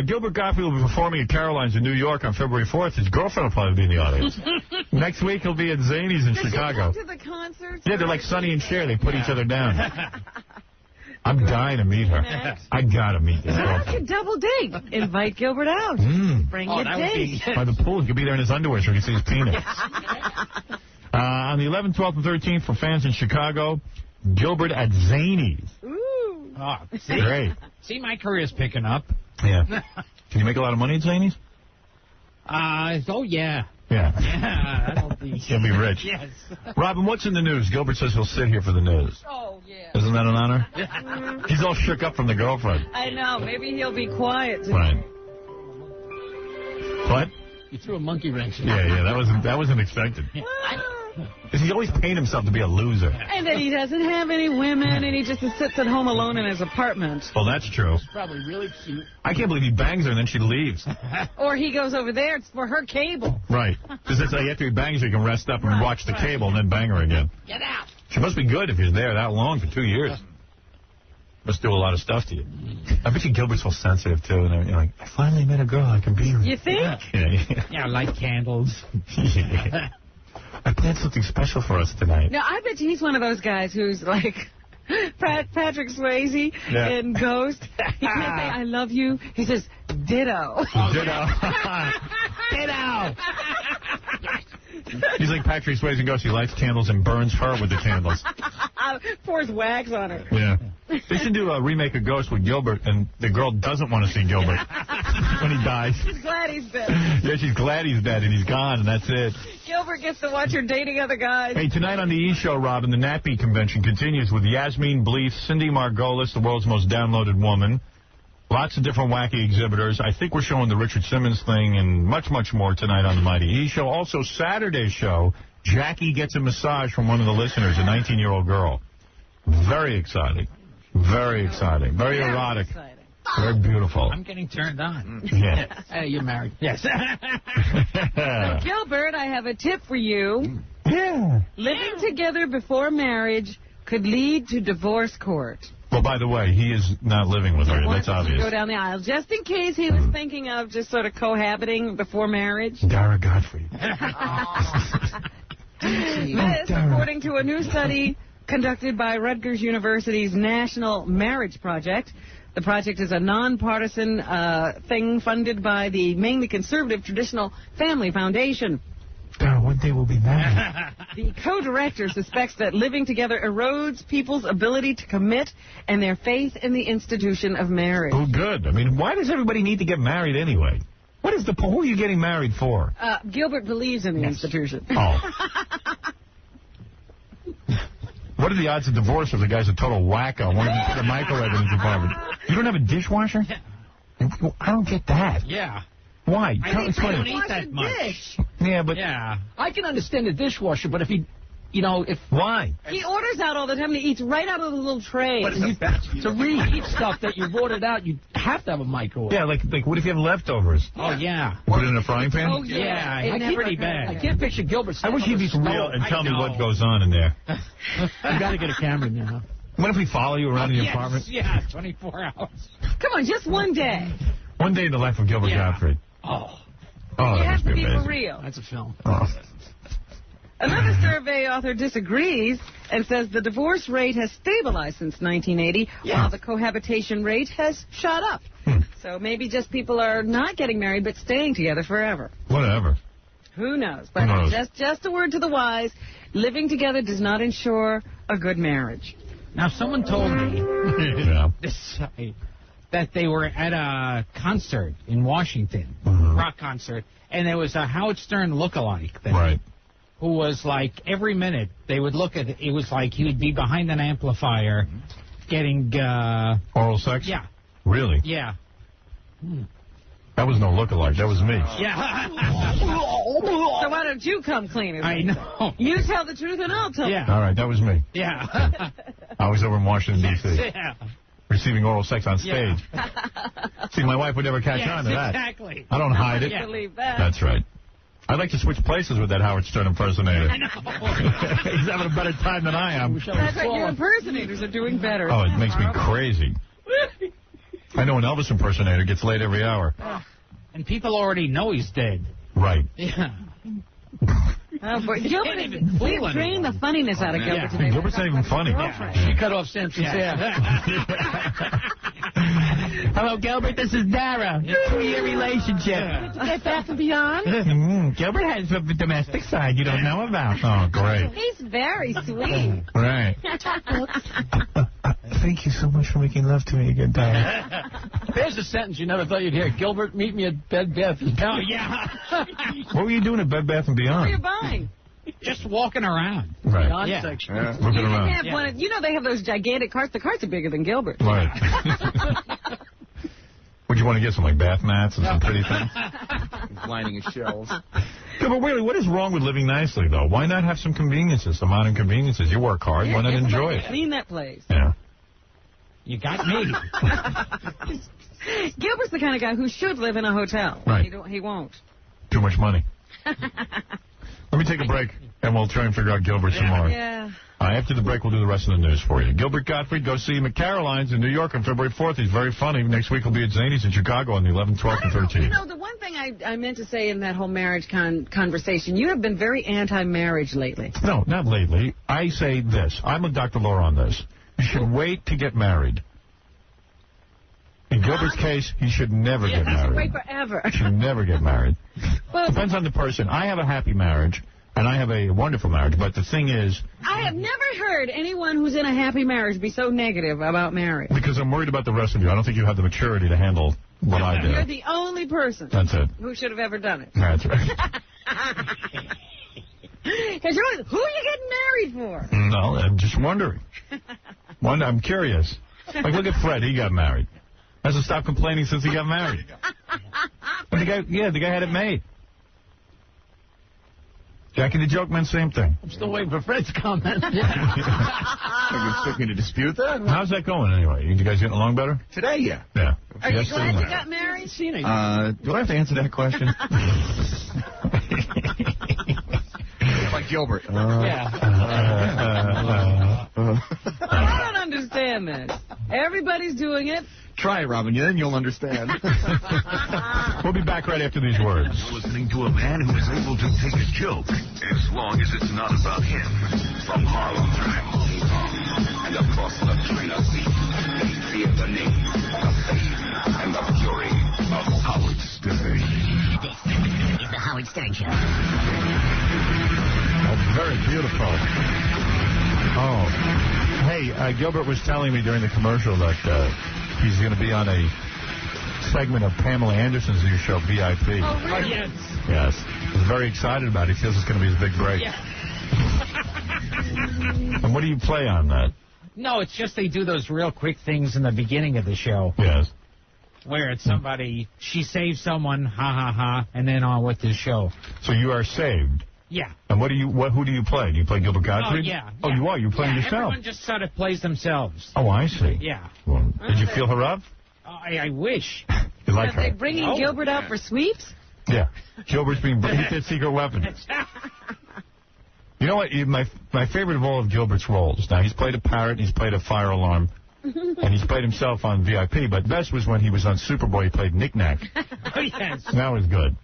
Gilbert Gottfried will be performing at Caroline's in New York on February 4th. His girlfriend will probably be in the audience. Next week, he'll be at Zany's in Chicago. Does he come to the concerts? Yeah, they're like Sonny and Cher. They put each other down. I'm dying to meet her. I got to meet this That's girlfriend. a double date. Invite Gilbert out. Bring your date. By the pool. He could be there in his underwear so he can see his penis. On the 11th, 12th, and 13th, for fans in Chicago, Gilbert at Zany's. Ooh. Oh, see? Great. See, my career's picking up. Yeah. Can you make a lot of money at Zany's? Oh, yeah. Yeah. Yeah, that'll be... He'll be rich. Yes. Robin, what's in the news? Gilbert says he'll sit here for the news. Oh, yeah. Isn't that an honor? He's all shook up from the girlfriend. I know. Maybe he'll be quiet today. Right. What? You threw a monkey wrench. Yeah, that wasn't expected. Because he always painted himself to be a loser. And then he doesn't have any women, and he just sits at home alone in his apartment. Well, that's true. It's probably really cute. I can't believe he bangs her and then she leaves. Or he goes over there. It's for her cable. Right. Because it's like after he bangs her, he can rest up and watch the cable and then bang her again. Get out. She must be good if he's there that long for 2 years. Must do a lot of stuff to you. I bet you Gilbert's so sensitive, too. And you're like, I finally met a girl I can be with. You think? Yeah, light candles. Yeah. I planned something special for us tonight. No, I bet he's one of those guys who's like Patrick Swayze in Ghost. He can't say, I love you. He says, ditto. Ditto. Ditto. He's like Patrick Swayze in Ghost. He lights candles and burns her with the candles. Pours wax on her. Yeah. They should do a remake of Ghost with Gilbert, and the girl doesn't want to see Gilbert when he dies. She's glad he's dead. Yeah, she's glad he's dead, and he's gone, and that's it. Gilbert gets to watch her dating other guys. Hey, tonight on the E! Show, Robin, the Nappy Convention continues with Yasmin Bleeth, Cindy Margolis, the world's most downloaded woman. Lots of different wacky exhibitors. I think we're showing the Richard Simmons thing and much, much more tonight on the Mighty E! Show. Also, Saturday's show, Jackie gets a massage from one of the listeners, a 19-year-old girl. Very exciting. Very exciting. Very erotic. Exciting. Very beautiful. I'm getting turned on. Yeah. Hey, you're married. Yes. So, Gilbert, I have a tip for you. Yeah. Living together before marriage could lead to divorce court. Well, by the way, he is not living with her. That's obvious. Go down the aisle, just in case he was thinking of just sort of cohabiting before marriage. Dara Gottfried. This, according to a new study conducted by Rutgers University's National Marriage Project. The project is a nonpartisan thing funded by the mainly conservative Traditional Family Foundation. Dara, one day we'll be married. The co-director suspects that living together erodes people's ability to commit and their faith in the institution of marriage. Oh, good. I mean, why does everybody need to get married anyway? What is the point? Who are you getting married for? Gilbert believes in the institution. Oh. What are the odds of divorce if the guy's a total wacko? Why don't you put a microwave in his apartment? You don't have a dishwasher? I don't get that. Yeah. Why? I don't eat that much. Yeah, but... Yeah. I can understand the dishwasher, but if he... Why? He orders out all the time and he eats right out of the little tray. But to reheat stuff that you've ordered out, you have to have a microwave. Yeah, like what if you have leftovers? Oh, yeah. Put it in a frying pan? Oh, yeah. It's pretty bad. I can't picture Gilbert. I wish he'd be real and tell me what goes on in there. You got to get a camera now. What if we follow you around the apartment? Yeah, 24 hours. Come on, just one day. One day in the life of Gilbert Gottfried. Oh, you that have must to be be amazing. for real. that's a film. Oh. Another survey author disagrees and says the divorce rate has stabilized since 1980, while the cohabitation rate has shot up. So maybe just people are not getting married but staying together forever. Whatever. Who knows? But just a word to the wise, living together does not ensure a good marriage. Now, someone told me that they were at a concert in Washington, rock concert, and there was a Howard Stern lookalike who was like, every minute they would look at it, it was like he would be behind an amplifier getting... oral sex? Yeah. Really? Yeah. That was no lookalike. That was me. Yeah. So why don't you come clean? I know. You tell the truth and I'll tell Yeah. All right, that was me. Yeah. I was over in Washington, D.C. Yeah. Receiving oral sex on stage. See, my wife would never catch on to that. Exactly. I don't hide it. believe that. That's right. I'd like to switch places with that Howard Stern impersonator. I know. He's having a better time than I am. That's right. Your impersonators are doing better. Oh, it makes me crazy. I know an Elvis impersonator gets laid every hour. And people already know he's dead. Right. Yeah. Oh, boy. Gilbert, we've drained the funniness out of Gilbert today. Gilbert's not even funny. She cut off Samson's hair. Hello, Gilbert. This is Dara. 2-year relationship. Get Back and Beyond? Gilbert has a domestic side you don't know about. Oh, great. He's very sweet. Right. Thank you so much for making love to me again, Dara. There's a sentence you never thought you'd hear. Gilbert, meet me at Bed Bath. Oh, yeah. What were you doing at Bed Bath & What are Beyond? you buying? Just walking around. Right. Beyond Yeah. section. Looking You around. have one of, you know they have those gigantic carts. The carts are bigger than Gilbert. Right. Would you want to get some, like, bath mats and some pretty things? Lining his shelves. Yeah, but really, what is wrong with living nicely, though? Why not have some conveniences, some modern conveniences? You work hard. Why not enjoy it? Clean that place. Yeah. You got me. Gilbert's the kind of guy who should live in a hotel. Right. He won't. Too much money. Let me take a break, and we'll try and figure out Gilbert some more. Yeah. After the break, we'll do the rest of the news for you. Gilbert Gottfried, go see him at Caroline's in New York on February 4th. He's very funny. Next week, he'll be at Zany's in Chicago on the 11th, 12th, and 13th. You know, the one thing I meant to say in that whole marriage conversation, you have been very anti-marriage lately. No, not lately. I say this. I'm with Dr. Laura on this. You should wait to get married. In Gilbert's case, he should never get married. Wait forever. He should never get married. Well, Depends on the person. I have a happy marriage, and I have a wonderful marriage, but the thing is... I have never heard anyone who's in a happy marriage be so negative about marriage. Because I'm worried about the rest of you. I don't think you have the maturity to handle what I do. You're the only person That's it. who should have ever done it. That's right. Because you're always, who are you getting married for? No, I'm just wondering. I'm curious. Like, look at Fred. He got married. Hasn't stopped complaining since he got married. But the guy had it made. Jackie the Joke Man, same thing. I'm still waiting for Fred's comment. Are you expecting me to dispute that? How's that going anyway? You guys getting along better? Today, yeah. Yeah. Are you glad you got married? Do I have to answer that question? Like Gilbert. Yeah. I don't understand this. Everybody's doing it. Try it, Robin, then you'll understand. We'll be back right after these words. Listening to a man who is able to take a joke as long as it's not about him. From Harlem and across the trainer seat, they fear the name, the fame, and the fury of Howard Stern. This is the Howard Stern Show. Oh, very beautiful. Oh. Hey, Gilbert was telling me during the commercial that he's going to be on a segment of Pamela Anderson's new show, VIP. Oh, really? Yes. Yes. He's very excited about it. He feels it's going to be his big break. Yeah. And what do you play on that? No, it's just they do those real quick things in the beginning of the show. Yes. Where it's somebody, she saves someone, ha ha ha, and then on with the show. So you are saved. Yeah. And who do you play? Do you play Gilbert Gottfried? Oh, yeah. Oh, you are? You're playing yourself? Everyone just sort of plays themselves. Oh, I see. Yeah. Well, did you feel her up? I wish. You like Are they her? bringing Gilbert out for sweeps? Yeah. Gilbert's being he's their secret weapon. You know what? My favorite of all of Gilbert's roles. Now, he's played a parrot, he's played a fire alarm, and he's played himself on VIP, but best was when he was on Superboy, he played Knick-Knack. Oh, yes. That was good.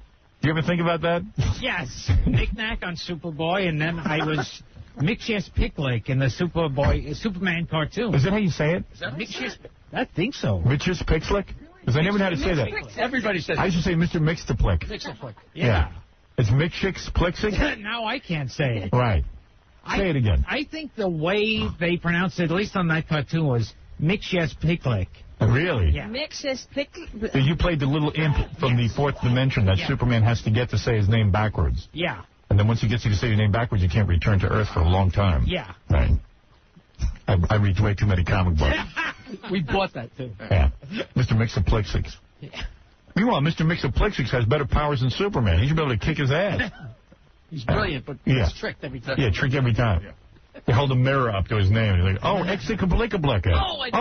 Do you ever think about that? Yes. Knick-Knack on Superboy, and then I was Mixes Picklick in the Superman cartoon. Is that how you say it? Is that Mixes? I think so. Mixes Picklick? Because I never knew how to say that. Everybody says I used to say Mr. Mixtaplick. Mixtaplick. Yeah. It's Mixix Plixix? Now I can't say it. Right. Say it again. I think the way they pronounced it, at least on that cartoon, was Mixes Picklick. Really? Yeah. Mixes Picklick. You played the little imp from the fourth dimension that Superman has to get to say his name backwards. Yeah. And then once he gets you to say your name backwards, you can't return to Earth for a long time. Yeah. Right. I read way too many comic books. We bought that, too. Yeah. Mr. Mixaplixix. Yeah. Meanwhile, Mr. Mixaplixix has better powers than Superman. He should be able to kick his ass. He's brilliant, but he's tricked every time. Yeah, tricked every time. Yeah. They hold a mirror up to his name. He's like, oh, Exicablickablick. Oh, I did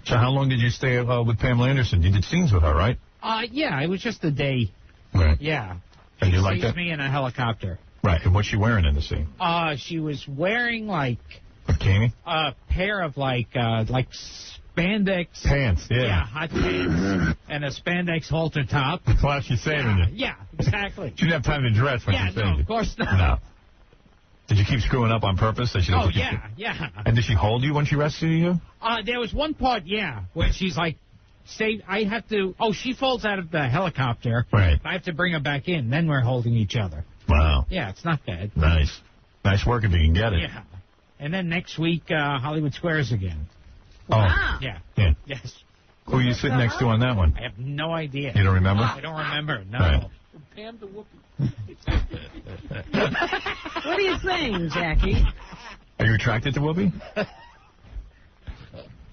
So how long did you stay with Pamela Anderson? You did scenes with her, right? Yeah, it was just a day. Right. Yeah. And you She liked sees that? me in a helicopter. Right. And what's she wearing in the scene? She was wearing, like, bikini? A pair of, like spandex. Pants, yeah. Yeah, hot pants. And a spandex halter top. Well, she's saving you. Yeah, exactly. She didn't have time to dress when she's saving you. of course not. No. Did you keep screwing up on purpose? So she doesn't yeah. And did she hold you when she rescued you? There was one part, where she's like, I have to, she falls out of the helicopter. Right. I have to bring her back in. Then we're holding each other. Wow. Yeah, it's not bad. Nice. Nice work if you can get it. Yeah. And then next week, Hollywood Squares again. Oh. Wow. Yeah. Yes. Who are you sitting next to on that one? I have no idea. You don't remember? I don't remember, no. Right. Pam to Whoopi. What are you saying, Jackie? Are you attracted to Whoopi?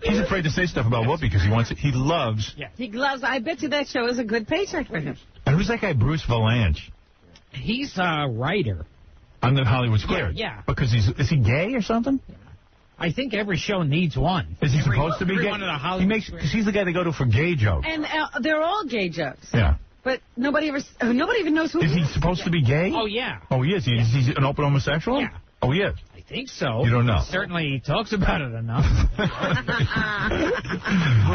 He's afraid to say stuff about Whoopi because he loves... Yeah. He loves... I bet you that show is a good paycheck for him. And who's that guy, Bruce Valanche? He's a writer. On the Hollywood Squares? Yeah. Because is he gay or something? I think every show needs one. Is he supposed to be gay? One of the Hollywood Because he's the guy they go to for gay jokes. And they're all gay jokes. Yeah. But nobody even knows who Is he supposed to be gay? Oh, yeah. Oh, he is. He's an open homosexual? Yeah. Oh, he is. I think so. You don't know? Certainly he talks about it enough. I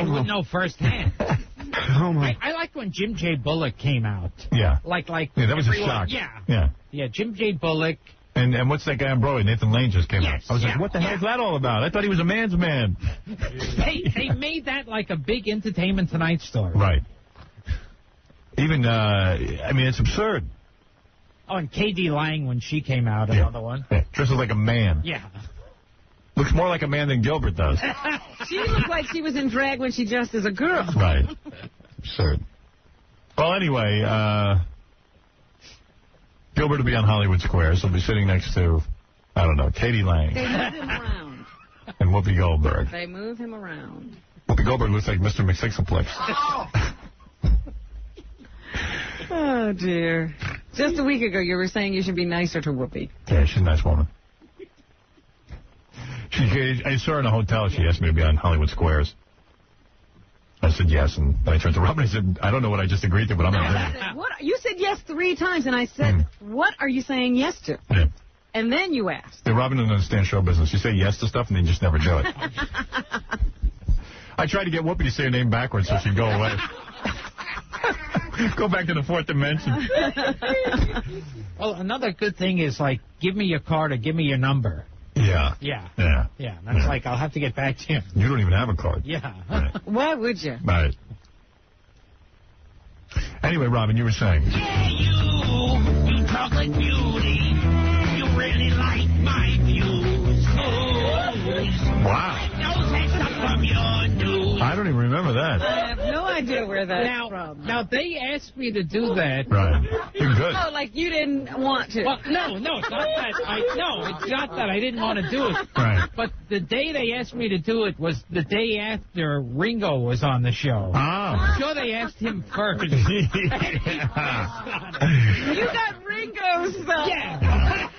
wouldn't know firsthand. Oh, my. I liked when Jim J. Bullock came out. Yeah. Like yeah, that was a shock. Yeah. Yeah, Jim J. Bullock. And what's that guy on Broadway? Nathan Lane just came out. I was like, what the hell is that all about? I thought he was a man's man. They made that like a big Entertainment Tonight story. Right. Even, it's absurd. Oh, and K.D. Lang when she came out, another one. Yeah. Dresses like a man. Yeah. Looks more like a man than Gilbert does. She looked like she was in drag when she dressed as a girl. Right. Absurd. Well, anyway, Gilbert will be on Hollywood Squares. He'll be sitting next to, I don't know, K.D. Lang. They move him around. And Whoopi Goldberg. They move him around. Whoopi Goldberg looks like Mr. McSixaplex. Oh, dear. Just a week ago, you were saying you should be nicer to Whoopi. Yeah, she's a nice woman. I saw her in a hotel. She asked me to be on Hollywood Squares. I said yes, and then I turned to Robin and I said, I don't know what I just agreed to, but I'm going to do it. What? You said yes 3 times, and I said, what are you saying yes to? Yeah. And then you asked. Yeah, Robin doesn't understand show business. You say yes to stuff, and then you just never do it. I tried to get Whoopi to say her name backwards so she'd go away. Go back to the fourth dimension. Well, another good thing is, like, give me your card or give me your number. Yeah. Yeah. Yeah. Yeah. That's like, I'll have to get back to you. You don't even have a card. Yeah. Right. Why would you? Right. Anyway, Robin, you were saying. Yeah, you talk like beauty. You really like my views. Wow. Those extra from your news. I don't even remember that. I have no idea where that's from. Now, they asked me to do that. Right. You're good. Oh, like you didn't want to. Well, no, it's not that. It's not that I didn't want to do it. Right. But the day they asked me to do it was the day after Ringo was on the show. Ah. I'm sure they asked him first. You got Ringo's stuff. Yeah.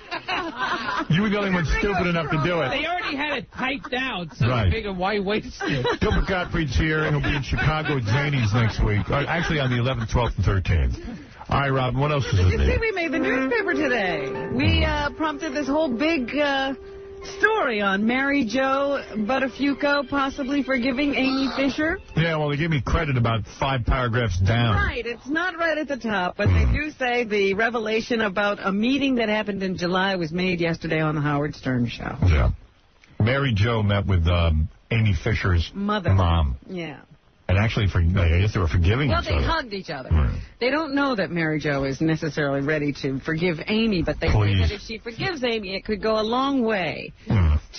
You were the only one stupid enough to do it. They already had it typed out, so Right. I figured why waste it? Gilbert Gottfried's here. He'll be in Chicago at Zany's next week. Actually, on the 11th, 12th, and 13th. All right, Rob, what else is Did you see it? we made the newspaper today? We prompted this whole big story on Mary Jo Buttafuoco possibly forgiving Amy Fisher. Yeah, well, they gave me credit about 5 paragraphs down. Right, it's not right at the top, but they do say the revelation about a meeting that happened in July was made yesterday on the Howard Stern show. Yeah. Mary Jo met with Amy Fisher's mom. Yeah. And actually, I guess they were forgiving Well, each they other. hugged each other. They don't know that Mary Jo is necessarily ready to forgive Amy, but they say that if she forgives Amy, it could go a long way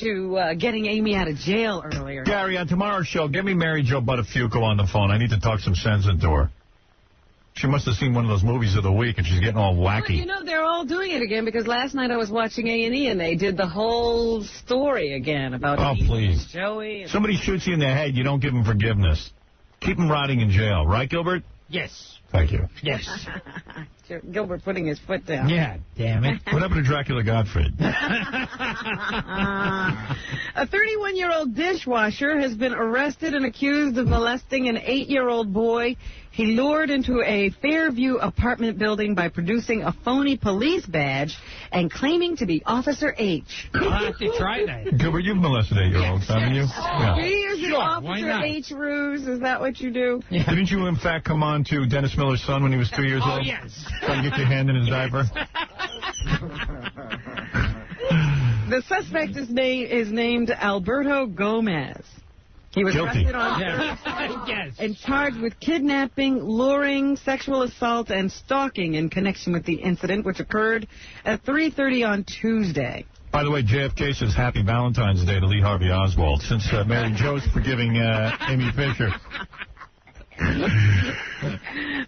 to getting Amy out of jail earlier. Gary, on tomorrow's show, give me Mary Jo Buttafuoco on the phone. I need to talk some sense into her. She must have seen one of those movies of the week, and she's getting all wacky. Well, you know, they're all doing it again, because last night I was watching A&E, and they did the whole story again about please. Joey. Somebody shoots you in the head, you don't give them forgiveness. Keep them rotting in jail. Right, Gilbert? Yes. Thank you. Yes. Gilbert putting his foot down. Yeah, damn it. What happened to Dracula Gottfried? A 31-year-old dishwasher has been arrested and accused of molesting an 8-year-old boy he lured into a Fairview apartment building by producing a phony police badge and claiming to be Officer H. I'll have to try that. Gilbert, you've molested 8-year-olds, haven't you? Do you use an Officer H ruse? Is that what you do? Yeah. Didn't you, in fact, come on to Dennis Miller's son when he was 2 years old? Oh, yes. Trying to get your hand in his diaper? The suspect is named Alberto Gomez. He was Guilty. arrested on and charged with kidnapping, luring, sexual assault, and stalking in connection with the incident, which occurred at 3:30 on Tuesday. By the way, JFK says Happy Valentine's Day to Lee Harvey Oswald, since Mary Jo's forgiving Amy Fisher.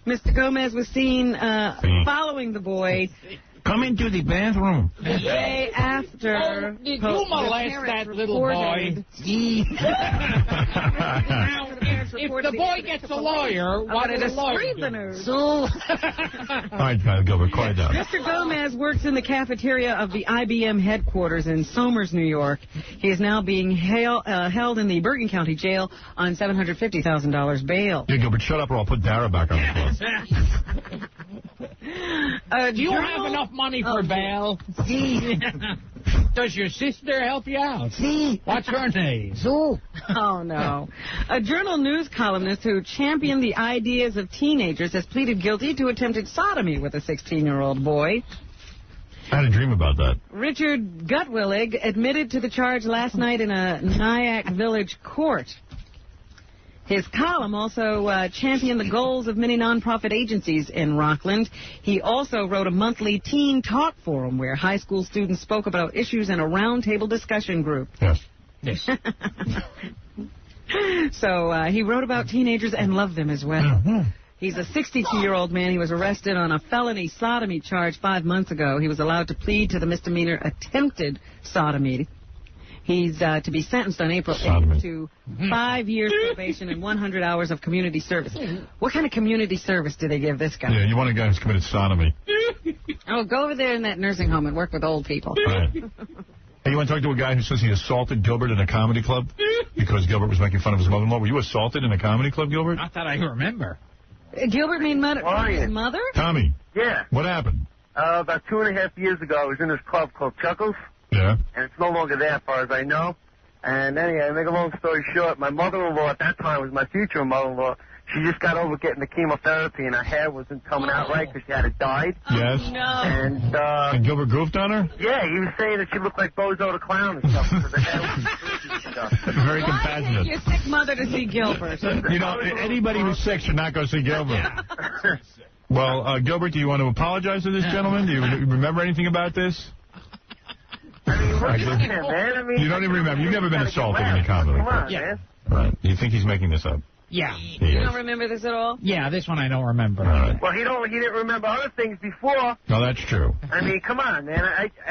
Mr. Gomez was seen following the boy. Come into the bathroom. The day after. Did you molest that little boy? Now, if the boy gets a lawyer, what did the lawyer do? So, all right, Gilbert, quiet down. Mr. Gomez works in the cafeteria of the IBM headquarters in Somers, New York. He is now being held in the Bergen County Jail on $750,000 bail. Yeah, Gilbert, shut up or I'll put Dara back on the phone. Do you have enough money for bail? Does your sister help you out? What's her name? Oh, no. A Journal news columnist who championed the ideas of teenagers has pleaded guilty to attempted sodomy with a 16-year-old boy. I had a dream about that. Richard Gutwillig admitted to the charge last night in a Nyack Village court. His column also championed the goals of many nonprofit agencies in Rockland. He also wrote a monthly teen talk forum where high school students spoke about issues in a roundtable discussion group. Yes. Yes. So he wrote about teenagers and loved them as well. He's a 62-year-old man. He was arrested on a felony sodomy charge 5 months ago. He was allowed to plead to the misdemeanor attempted sodomy. He's to be sentenced on April 8th to 5 years probation and 100 hours of community service. What kind of community service do they give this guy? Yeah, you want a guy who's committed sodomy. Oh, go over there in that nursing home and work with old people. Right. Hey, you want to talk to a guy who says he assaulted Gilbert in a comedy club because Gilbert was making fun of his mother-in-law? Were you assaulted in a comedy club, Gilbert? Not that I remember. Gilbert made his mother? Tommy. Yeah. What happened? About 2.5 years ago, I was in this club called Chuckles. Yeah. And it's no longer there as far as I know. And anyway, to make a long story short, my mother-in-law at that time was my future mother-in-law. She just got over getting the chemotherapy, and her hair wasn't coming out right because she had it dyed. Yes. No. And Gilbert goofed on her? Yeah, he was saying that she looked like Bozo the Clown and stuff. Because her hair was and stuff. Very compassionate. Your sick mother to see Gilbert. You know, anybody who's sick should not go see Gilbert. Well, Gilbert, do you want to apologize to this gentleman? Do you remember anything about this? I mean, look at him, man. I mean, you don't even remember. You've never been assaulted in a comedy Come on, club. man. Right. You think he's making this up? Yeah. You don't remember this at all? Yeah, this one I don't remember. Right. Well, he didn't remember other things before. No, that's true. I mean, come on, man.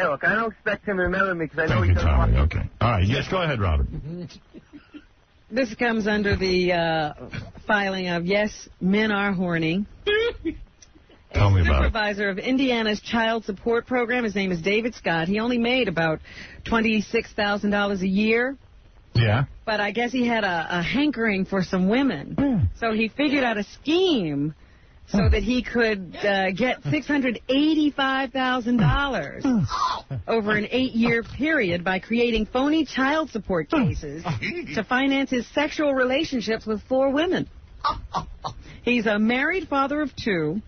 Look, I don't expect him to remember me because I know Thank he you, doesn't Tommy. want Okay. All right. Yes, go ahead, Robert. This comes under the filing of Yes, Men Are Horny. Tell me about it. Supervisor of Indiana's child support program. His name is David Scott. He only made about $26,000 a year. Yeah. But I guess he had a hankering for some women. So he figured out a scheme so that he could get $685,000 over an 8-year period by creating phony child support cases to finance his sexual relationships with 4 women. He's a married father of 2,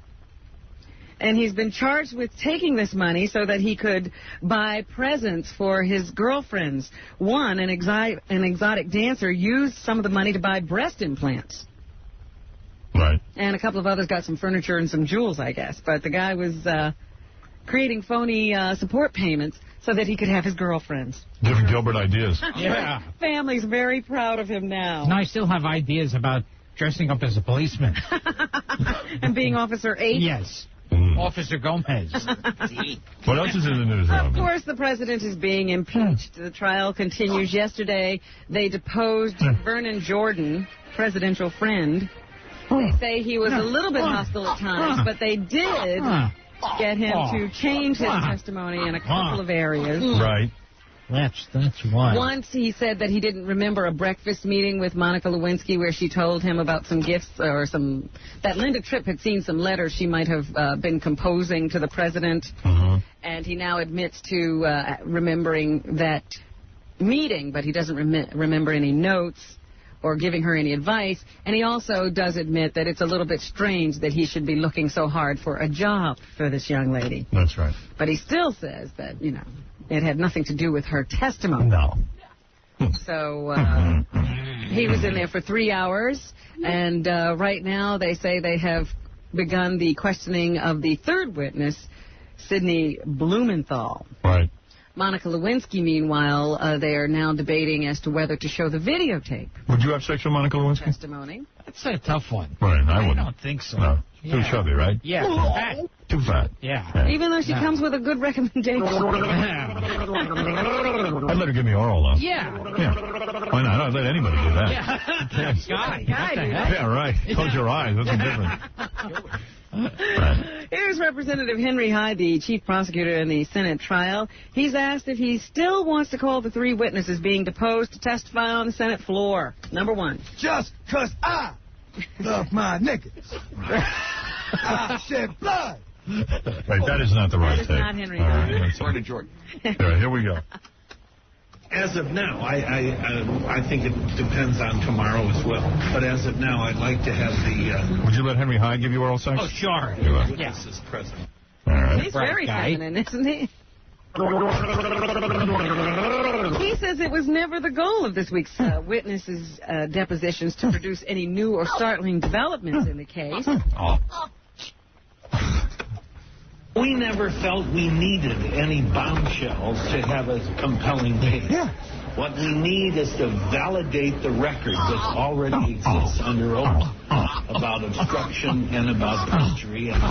and he's been charged with taking this money so that he could buy presents for his girlfriends. One, an exotic dancer, used some of the money to buy breast implants. Right. And a couple of others got some furniture and some jewels, I guess. But the guy was creating phony support payments so that he could have his girlfriends. Giving Gilbert ideas. Yeah. Family's very proud of him now. No, I still have ideas about dressing up as a policeman. And being Officer 8? Yes. Officer Gomez. What else is in the news, Robin? Of course, the president is being impeached. The trial continues. Yesterday, they deposed Vernon Jordan, presidential friend. They say he was a little bit hostile at times, but they did get him to change his testimony in a couple of areas. Right. That's why. Once he said that he didn't remember a breakfast meeting with Monica Lewinsky where she told him about some gifts or that Linda Tripp had seen some letters she might have been composing to the president. And he now admits to remembering that meeting, but he doesn't remember any notes or giving her any advice. And he also does admit that it's a little bit strange that he should be looking so hard for a job for this young lady. That's right. But he still says that, it had nothing to do with her testimony. No. So he was in there for 3 hours, and right now they say they have begun the questioning of the third witness, Sidney Blumenthal. Right. Monica Lewinsky, meanwhile, they are now debating as to whether to show the videotape. Would you have sex with Monica Lewinsky? Testimony. That's a tough one. Right, I wouldn't. I don't think so. No. Yeah. Too chubby, right? Yeah, too fat. Too fat. Yeah. Even though she comes with a good recommendation. I'd let her give me oral, though. Yeah. Why not? I'd let anybody do that. Yeah. Guy. Yeah, right. Close your eyes. That's different. Here's Representative Henry Hyde, the chief prosecutor in the Senate trial. He's asked if he still wants to call the 3 witnesses being deposed to testify on the Senate floor. Number 1. Just 'cause I love my niggas. I shed blood. Right, that is not the right tape. Not Henry Hyde. Word to Jordan. All right, here we go. As of now, I think it depends on tomorrow as well. But as of now, I'd like to have the... Would you let Henry Hyde give you oral sex? Oh, sure. Yes, as president. All right. He's very feminine, isn't he? He says it was never the goal of this week's witnesses' depositions to produce any new or startling developments in the case. We never felt we needed any bombshells to have a compelling case. Yeah. What we need is to validate the record that already exists under oath about obstruction and about perjury, and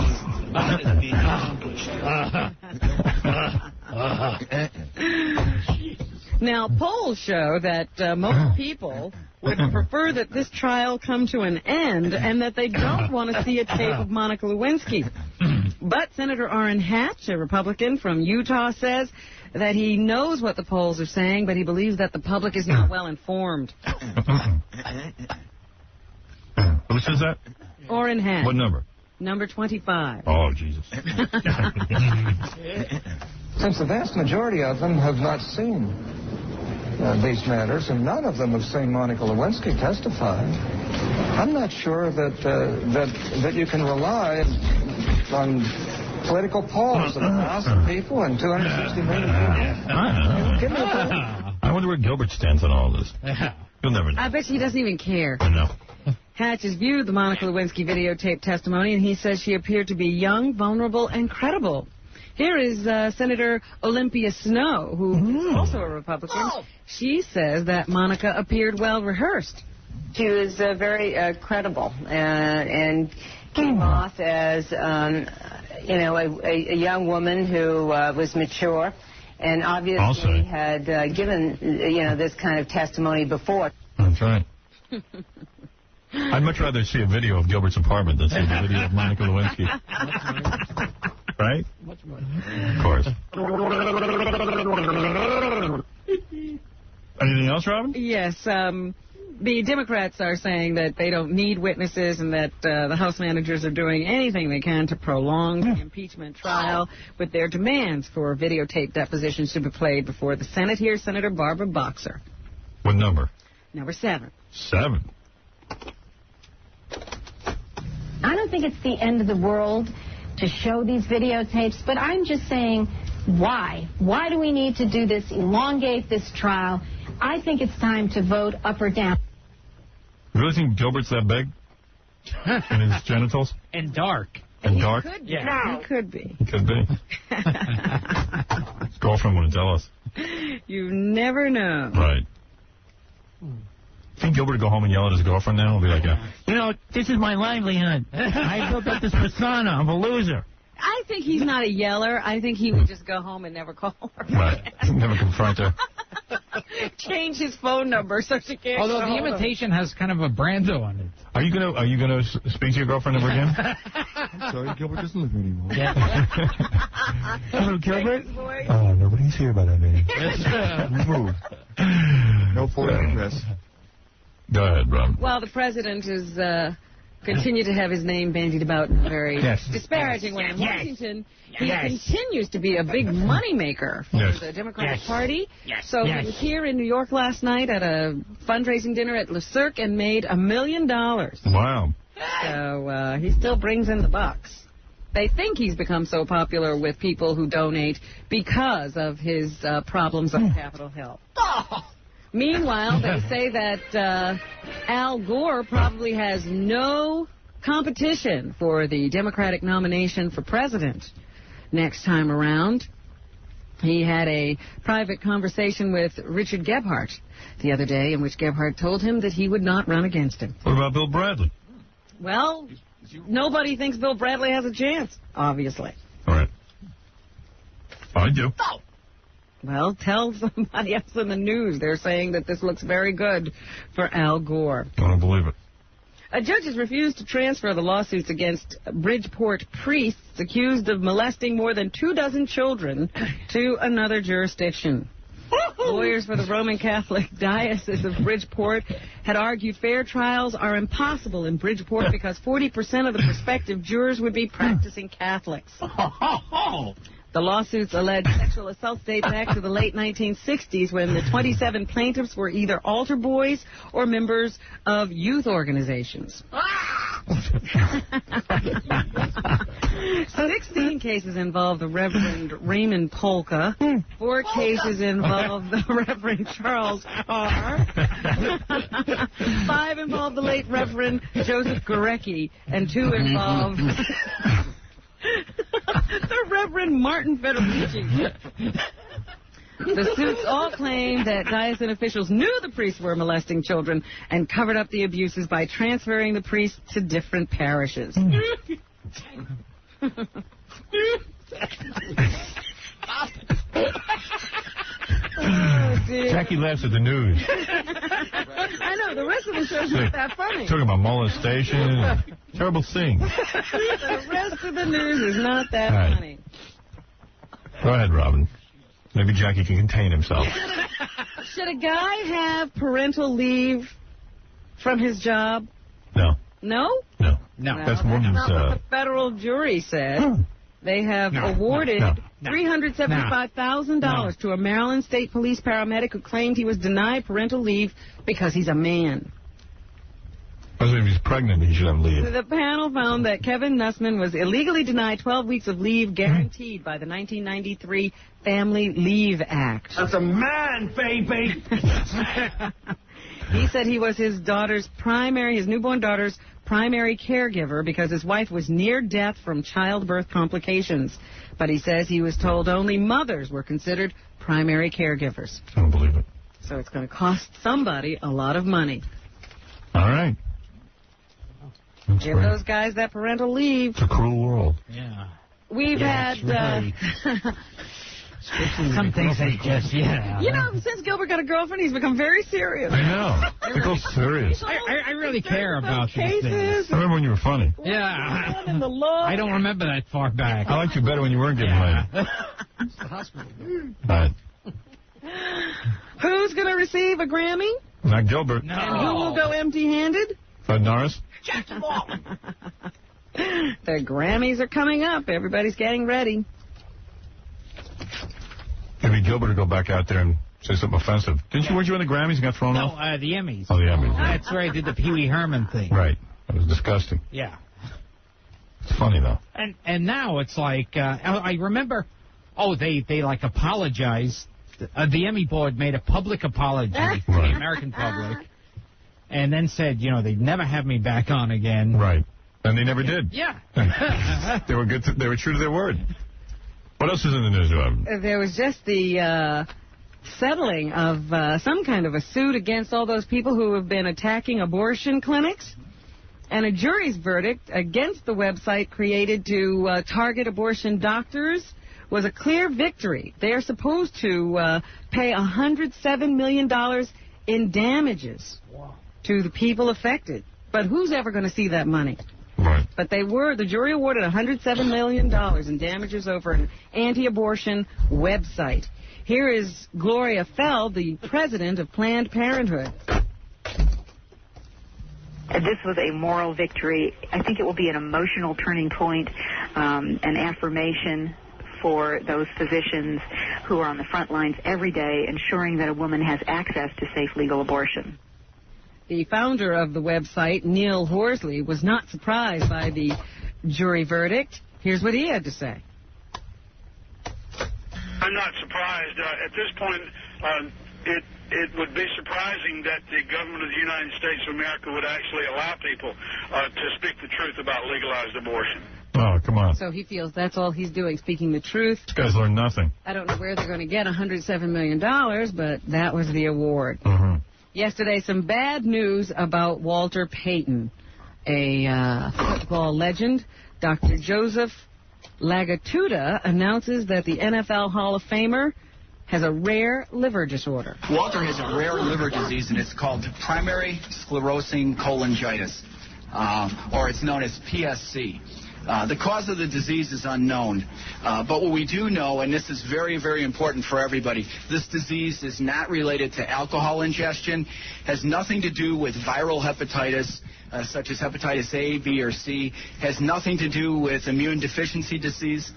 that is being accomplished. Now, polls show that most people would prefer that this trial come to an end and that they don't want to see a tape of Monica Lewinsky. But Senator Orrin Hatch, a Republican from Utah, says that he knows what the polls are saying, but he believes that the public is not well informed. Who says that? Orrin Hatch. What number? Number 25. Oh, Jesus. Since the vast majority of them have not seen these matters, and none of them have seen Monica Lewinsky testify, I'm not sure that you can rely on political polls of 1,000 people and 260 million people. I wonder where Gilbert stands on all this. You'll never know. I bet he doesn't even care. I know. Hatch has viewed the Monica Lewinsky videotape testimony, and he says she appeared to be young, vulnerable, and credible. Here is Senator Olympia Snowe, who is also a Republican. She says that Monica appeared well rehearsed. She was very credible and came off as, a young woman who was mature and obviously had given, this kind of testimony before. That's right. I'd much rather see a video of Gilbert's apartment than see the video of Monica Lewinsky. Right? Much more. Of course. Anything else, Robin? Yes. The Democrats are saying that they don't need witnesses and that the House managers are doing anything they can to prolong the impeachment trial with their demands for videotape depositions to be played before the Senate. Here's Senator Barbara Boxer. What number? Number 7. 7. I don't think it's the end of the world to show these videotapes, but I'm just saying, why? Why do we need to do this, elongate this trial? I think it's time to vote up or down. You really think Gilbert's that big? In his genitals? And dark. And dark? Could be. Yeah. He could be. He could be. His girlfriend wouldn't tell us. You never know. Right. Think Gilbert would go home and yell at his girlfriend now? He'll be like, you know, this is my livelihood. I built up this persona of a loser. I think he's not a yeller. I think he would just go home and never call her. Right. Never confront her. Change his phone number so she can't. Although the invitation has kind of a Brando on it. Are you gonna speak to your girlfriend ever again? I'm sorry, Gilbert doesn't live here anymore. Hello, Gilbert. Oh, nobody's here by that name. Move. No forward address. Go ahead, Rob. Well, the president is continue to have his name bandied about in a very disparaging way. In Washington, he continues to be a big moneymaker for the Democratic Party. So he was here in New York last night at a fundraising dinner at Le Cirque and made $1 million. Wow. So he still brings in the bucks. They think he's become so popular with people who donate because of his problems on Capitol Hill. Meanwhile, they say that Al Gore probably has no competition for the Democratic nomination for president next time around. He had a private conversation with Richard Gephardt the other day in which Gephardt told him that he would not run against him. What about Bill Bradley? Well, nobody thinks Bill Bradley has a chance, obviously. All right. I do. Well, tell somebody else in the news. They're saying that this looks very good for Al Gore. I don't believe it. A judge has refused to transfer the lawsuits against Bridgeport priests accused of molesting more than 24 children to another jurisdiction. Lawyers for the Roman Catholic Diocese of Bridgeport had argued fair trials are impossible in Bridgeport because 40% of the prospective jurors would be practicing Catholics. The lawsuits allege sexual assaults date back to the late 1960s when the 27 plaintiffs were either altar boys or members of youth organizations. 16 cases involve the Reverend Raymond Polka. 4 cases involve the Reverend Charles Carr. 5 involve the late Reverend Joseph Gorecki, and 2 involve the Reverend Martin Federici. The suits all claim that diocesan officials knew the priests were molesting children and covered up the abuses by transferring the priests to different parishes. Jackie laughs at the news. I know, the rest of the show's not that funny. Talking about molestation. Terrible thing. The rest of the news is not that funny. Go ahead, Robin. Maybe Jackie can contain himself. Should a guy have parental leave from his job? No. No? No. No. That's woman's... That's not what the federal jury said. They have awarded $375,000 to a Maryland State Police paramedic who claimed he was denied parental leave because he's a man. I think if he's pregnant, he should have leave. The panel found that Kevin Nussman was illegally denied 12 weeks of leave guaranteed by the 1993 Family Leave Act. That's a man, baby! He said he was his newborn daughter's primary caregiver because his wife was near death from childbirth complications. But he says he was told only mothers were considered primary caregivers. I don't believe it. So it's going to cost somebody a lot of money. All right. Give those guys that parental leave. It's a cruel world. Yeah. We've had... Some things they just, You know, since Gilbert got a girlfriend, he's become very serious. I know. People serious. I really care about these things. I remember when you were funny. Yeah. In the law. I don't remember that far back. I liked you better when you weren't getting laid. It's the hospital. Right. Who's going to receive a Grammy? No, Not Gilbert. No. And who will go empty-handed? Fred Norris? Jack them all. The Grammys are coming up. Everybody's getting ready. Maybe Gilbert will go back out there and say something offensive. Weren't you in the Grammys and got thrown off? No, the Emmys. Oh, the Emmys. That's where I did the Pee Wee Herman thing. Right. That was disgusting. Yeah. It's funny, though. And now it's like, I remember, they like apologized. The Emmy board made a public apology to the American public and then said, they'd never have me back on again. Right. And they never did. Yeah. They were good. They were true to their word. What else is in the news? There was just the settling of some kind of a suit against all those people who have been attacking abortion clinics. And a jury's verdict against the website created to target abortion doctors was a clear victory. They are supposed to pay $107 million in damages to the people affected. But who's ever going to see that money? Right. But the jury awarded $107 million in damages over an anti-abortion website. Here is Gloria Feld, the president of Planned Parenthood. This was a moral victory. I think it will be an emotional turning point, an affirmation for those physicians who are on the front lines every day ensuring that a woman has access to safe legal abortion. The founder of the website, Neil Horsley, was not surprised by the jury verdict. Here's what he had to say. I'm not surprised. At this point, it would be surprising that the government of the United States of America would actually allow people to speak the truth about legalized abortion. Oh, come on. So he feels that's all he's doing, speaking the truth. These guys learn nothing. I don't know where they're going to get $107 million, but that was the award. Mm-hmm. Yesterday, some bad news about Walter Payton, a football legend. Dr. Joseph Lagatuda announces that the NFL Hall of Famer has a rare liver disorder. Walter has a rare liver disease, and it's called primary sclerosing cholangitis, or it's known as PSC. The cause of the disease is unknown, but what we do know, and this is very, very important for everybody, this disease is not related to alcohol ingestion, has nothing to do with viral hepatitis, such as hepatitis A, B, or C, has nothing to do with immune deficiency disease,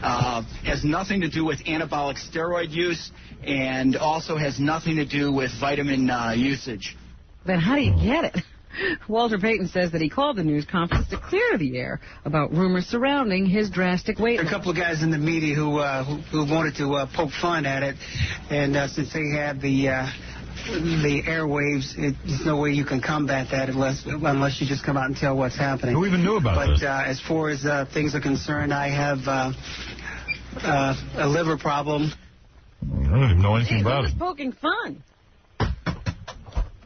has nothing to do with anabolic steroid use, and also has nothing to do with vitamin usage. Then how do you get it? Walter Payton says that he called the news conference to clear the air about rumors surrounding his drastic weight loss. A couple of guys in the media who wanted to poke fun at it, and since they have the airwaves, there's no way you can combat that unless you just come out and tell what's happening. Who even knew about this? But as far as things are concerned, I have a liver problem. I don't even know anything about it. Who's poking fun?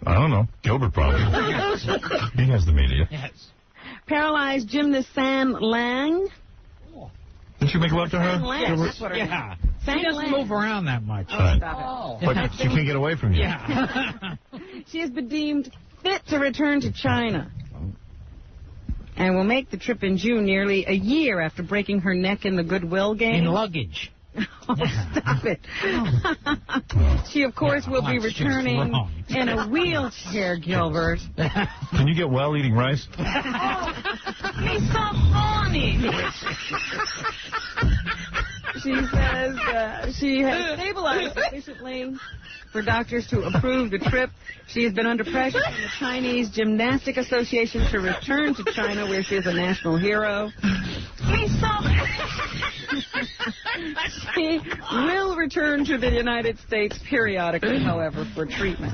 I don't know. Gilbert probably. He has the media. Yes. Paralyzed gymnast Sam Lang. Didn't you make love to her? Sam Lang, that's what her name. Yeah. Sam She doesn't Lang. move around that much. Right. Stop it. But she can't get away from you. Yeah. She has been deemed fit to return to China and will make the trip in June, nearly a year after breaking her neck in the Goodwill game. In luggage. Oh, stop it. She, of course, will be returning in a wheelchair, Gilbert. Can you get well eating rice? He's so funny. She says she has stabilized sufficiently for doctors to approve the trip. She has been under pressure from the Chinese Gymnastic Association to return to China, where she is a national hero. She will return to the United States periodically, however, for treatment.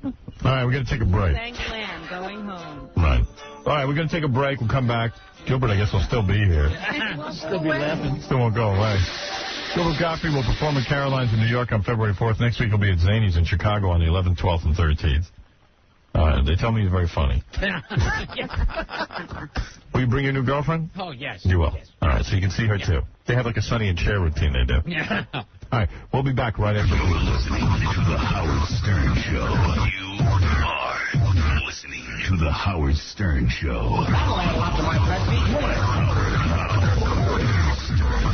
All right, we're going to take a break. Thank Lamb, going home. Right. All right, we're going to take a break. We'll come back. Gilbert, I guess, will still be here. Still be laughing. Still won't go away. Gilbert Gottfried will perform at Caroline's in New York on February 4th. Next week he'll be at Zany's in Chicago on the 11th, 12th, and 13th. They tell me he's very funny. Will you bring your new girlfriend? Oh, yes. You will. Yes. All right, so you can see her, too. They have like a Sonny and Cher routine they do. Yeah. All right, we'll be back right after You're listening to The Howard Stern Show. You are listening to The Howard Stern Show.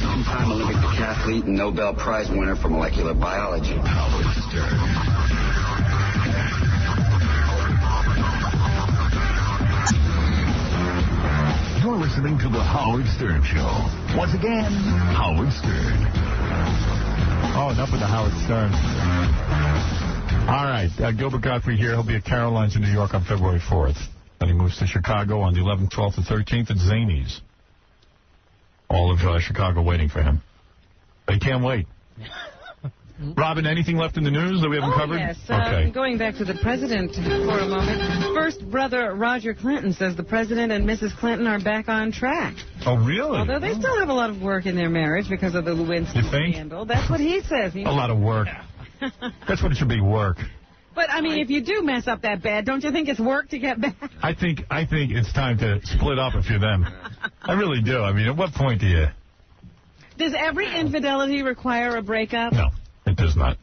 Two-time Olympic decathlete and Nobel Prize winner for molecular biology. Howard Stern. the Howard Stern Show. Once again, Howard Stern. Oh, enough with the Howard Stern. All right, Gilbert Gottfried here. He'll be at Caroline's in New York on February 4th. Then he moves to Chicago on the 11th, 12th, and 13th at Zanies. All of Chicago waiting for him. They can't wait. Robin, anything left in the news that we haven't covered? Yes. Okay. Going back to the president for a moment. First, brother Roger Clinton says the president and Mrs. Clinton are back on track. Oh, really? Although they still have a lot of work in their marriage because of the Lewinsky scandal. That's what he says. A lot of work. That's what it should be, work. But, I mean, if you do mess up that bad, don't you think it's work to get back? I think it's time to split up if you're them. I really do. I mean, at what point do you... Does every infidelity require a breakup? No, it does not.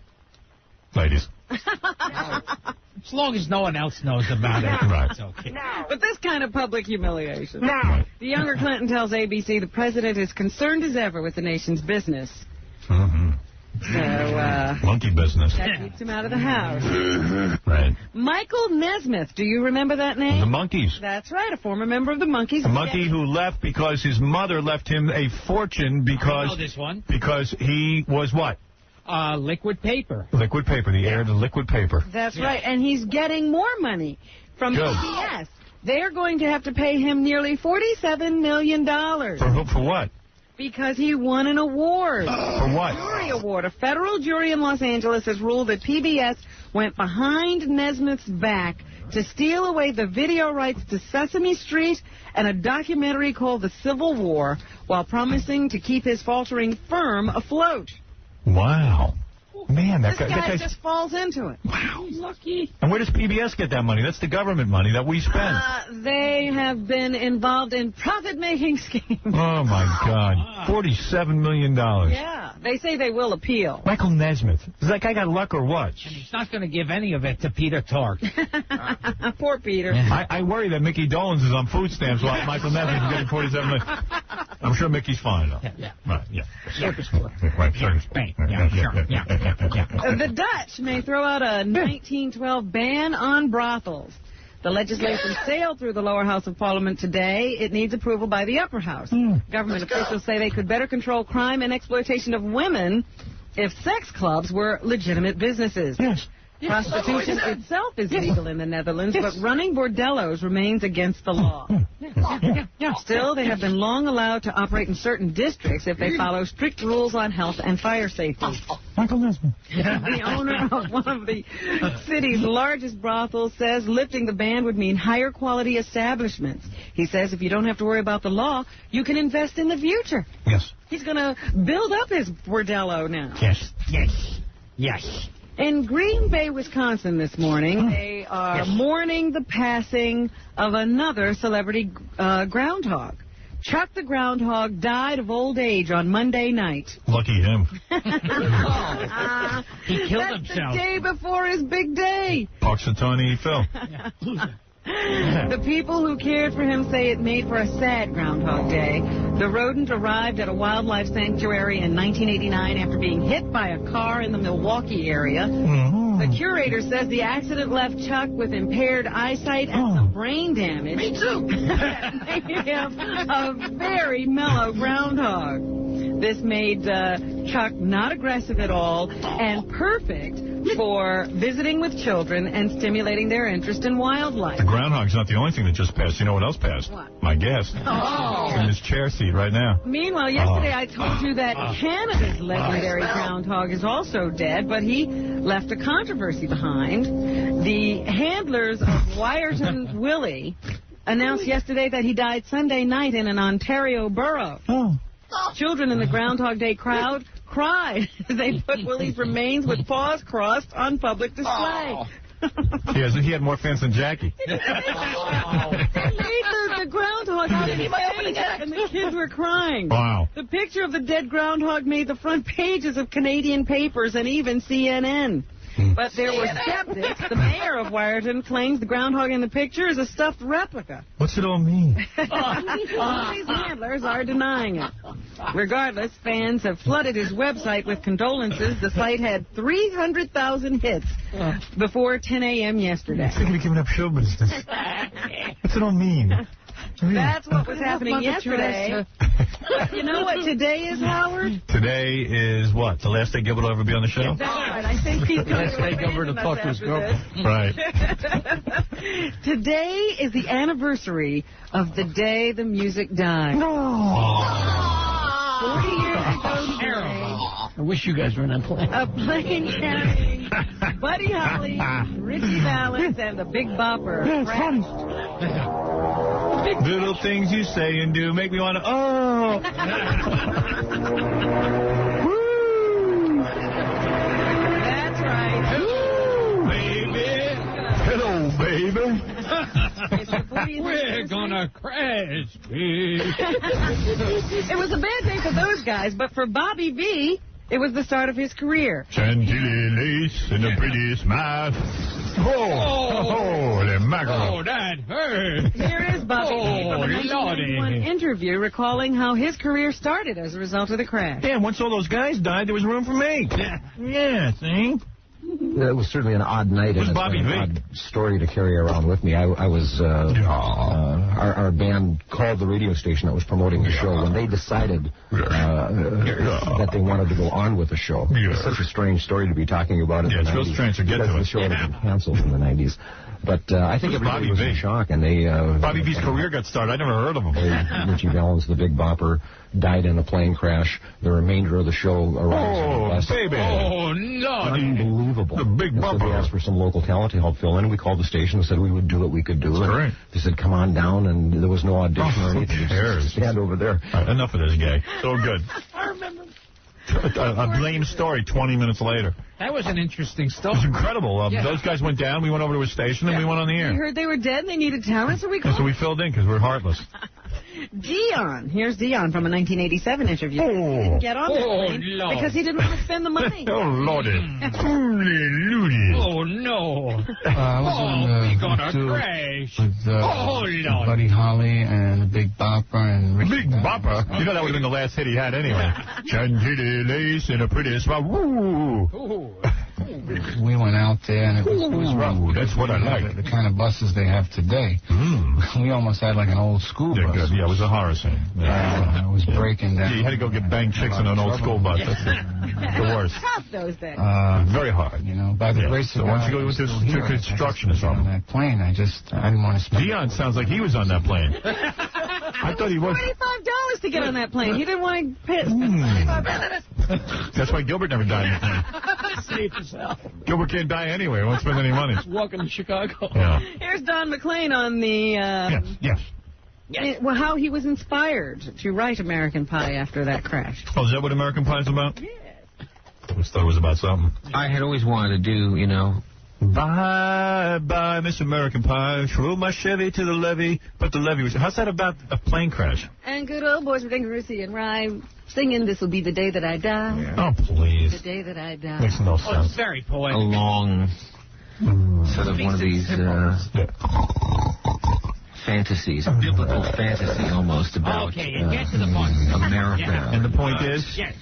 Ladies. As long as no one else knows about it, right. It's okay. But this kind of public humiliation. Right. The younger Clinton tells ABC the president is concerned as ever with the nation's business. Mm-hmm. So, monkey business. That keeps him out of the house. Right. Michael Nesmith. Do you remember that name? The Monkees. That's right, a former member of the Monkees. A monkey who left because his mother left him a fortune because... I know this one. Because he was what? Liquid paper. Liquid paper, the heir to liquid paper. That's right, and he's getting more money from PBS. They're going to have to pay him nearly $47 million. For what? Because he won an award. For what? A jury award. A federal jury in Los Angeles has ruled that PBS went behind Nesmith's back to steal away the video rights to Sesame Street and a documentary called The Civil War while promising to keep his faltering firm afloat. Wow. Man, this guy just falls into it. Wow. Lucky. And where does PBS get that money? That's the government money that we spend. They have been involved in profit-making schemes. Oh, my God. $47 million. Yeah. They say they will appeal. Michael Nesmith. Does that guy got luck or what? And he's not going to give any of it to Peter Tork. Poor Peter. I worry that Mickey Dolenz is on food stamps while Michael Nesmith is getting $47 million. I'm sure Mickey's fine, though. Yeah. Right, yeah. Circus. Right, circus. The Dutch may throw out a 1912 ban on brothels. The legislation sailed through the lower house of Parliament today. It needs approval by the upper house. Government officials say they could better control crime and exploitation of women if sex clubs were legitimate businesses. Yes. Prostitution itself is legal in the Netherlands, but running bordellos remains against the law. Still, they have been long allowed to operate in certain districts if they follow strict rules on health and fire safety. Michael Nesmith. The owner of one of the city's largest brothels says lifting the ban would mean higher quality establishments. He says if you don't have to worry about the law, you can invest in the future. Yes. He's going to build up his bordello now. Yes. Yes. Yes. In Green Bay, Wisconsin this morning, they are mourning the passing of another celebrity groundhog. Chuck the Groundhog died of old age on Monday night. Lucky him. He killed That's himself. The day before his big day. Punxsutawney Phil. The people who cared for him say it made for a sad Groundhog Day. The rodent arrived at a wildlife sanctuary in 1989 after being hit by a car in the Milwaukee area. The curator says the accident left Chuck with impaired eyesight and some brain damage. Me too. That made him a very mellow groundhog. This made Chuck not aggressive at all and perfect for visiting with children and stimulating their interest in wildlife. The groundhog's not the only thing that just passed. You know what else passed? What? My guest. Oh. In his chair seat right now. Meanwhile, yesterday I told you that Canada's legendary groundhog is also dead, but he left a controversy behind. The handlers of Wyerton Willie announced yesterday that he died Sunday night in an Ontario borough. Children in the Groundhog Day crowd cried as they put Willie's remains with paws crossed on public display. He had more fans than Jackie. They made the groundhog out of and the kids were crying. Wow. The picture of the dead groundhog made the front pages of Canadian papers and even CNN. But there were skeptics. The mayor of Wyerton claims the groundhog in the picture is a stuffed replica. What's it all mean? These handlers are denying it. Regardless, fans have flooded his website with condolences. The site had 300,000 hits before 10 a.m. yesterday. He's thinking of giving up show business. What's it all mean? That's what was happening yesterday. You know what today is, Howard? Today is what? The last day Gilbert will ever be on the show? That's right. I think he's going to Gilbert will talk to his girlfriend. Right. Today is the anniversary of the day the music died. 40 years ago today. I wish you guys were in that plane. A plane carrying Buddy Holly, Richie Valens, and the Big Bopper. Little things you say and do make me want to, oh. Woo! That's right. Hello, baby. Hello, baby. We're gonna crash. It was a bad day for those guys, but for Bobby V, it was the start of his career. Chantilly lace and the prettiest mouth. Holy mackerel. Oh, that hurt. Here is Bobby V from a 1991 interview recalling how his career started as a result of the crash. Yeah, once all those guys died, there was room for me. Yeah, see? It was certainly an odd night and an odd story to carry around with me. Our band called the radio station that was promoting the show when they decided that they wanted to go on with the show. It's such a strange story to be talking about in the 90s. It's real strange to get to it. The show had been canceled in the 90s. But I think everybody was in shock. And Bobby V's career got started. I never heard of him. Richie Valens, the Big Bopper, died in a plane crash. The remainder of the show arrived. Oh, baby. Oh, no. Unbelievable. The Big Bopper. So they asked for some local talent to help fill in. We called the station and said we would do what we could do. That's great. They said, come on down, and there was no audition or anything. Who cares? Just stand over there. Enough of this gay. So good. I remember. A lame story 20 minutes later. That was an interesting story. It was incredible. Those guys went down, we went over to a station, and we went on the air. We heard they were dead and they needed talent, so we called. So we filled in because we're heartless. Dion. Here's Dion from a 1987 interview. He didn't get on the plane because he didn't want to spend the money. Oh, Lordy. Holy Lordy. Oh, no. I was we're gonna crash. With Buddy Holly and Big Bopper and Richie Big Bopper? You know that would have been the last hit he had anyway. Chantilly lace and a pretty smile. Woo! We went out there, and it was rough. That's what I like. The kind of buses they have today. We almost had like an old school bus. Yeah, it was a horror scene. It was breaking down. Yeah, you had to go get banged chicks in an old school bus. That's the worst. Tough those days. Very hard. You know, by the grace of God. Once you go to construction or something. On that plane, I didn't want to spend. Dion sounds like he was on that plane. I thought he was. $25 to get on that plane. He didn't want to pay $25. That's why Gilbert never died in the plane. Save yourself. Gilbert can't die anyway. He won't spend any money. Walking to Chicago. Yeah. Here's Don McLean on the... Yes. Well, how he was inspired to write American Pie after that crash. Oh, is that what American Pie is about? Yes. I always thought it was about something. I had always wanted to do, Bye, bye, Miss American Pie. Threw my Chevy to the levee, but the levee was... How's that about a plane crash? And good old boys with Ingrid and Rye singing, "This will be the day that I die." Yeah. Oh, please. The day that I die. Makes no sense. It's very poetic. a long, sort of one of these fantasies, biblical fantasy almost about get to the point. America. Yeah. And the point is? Yes.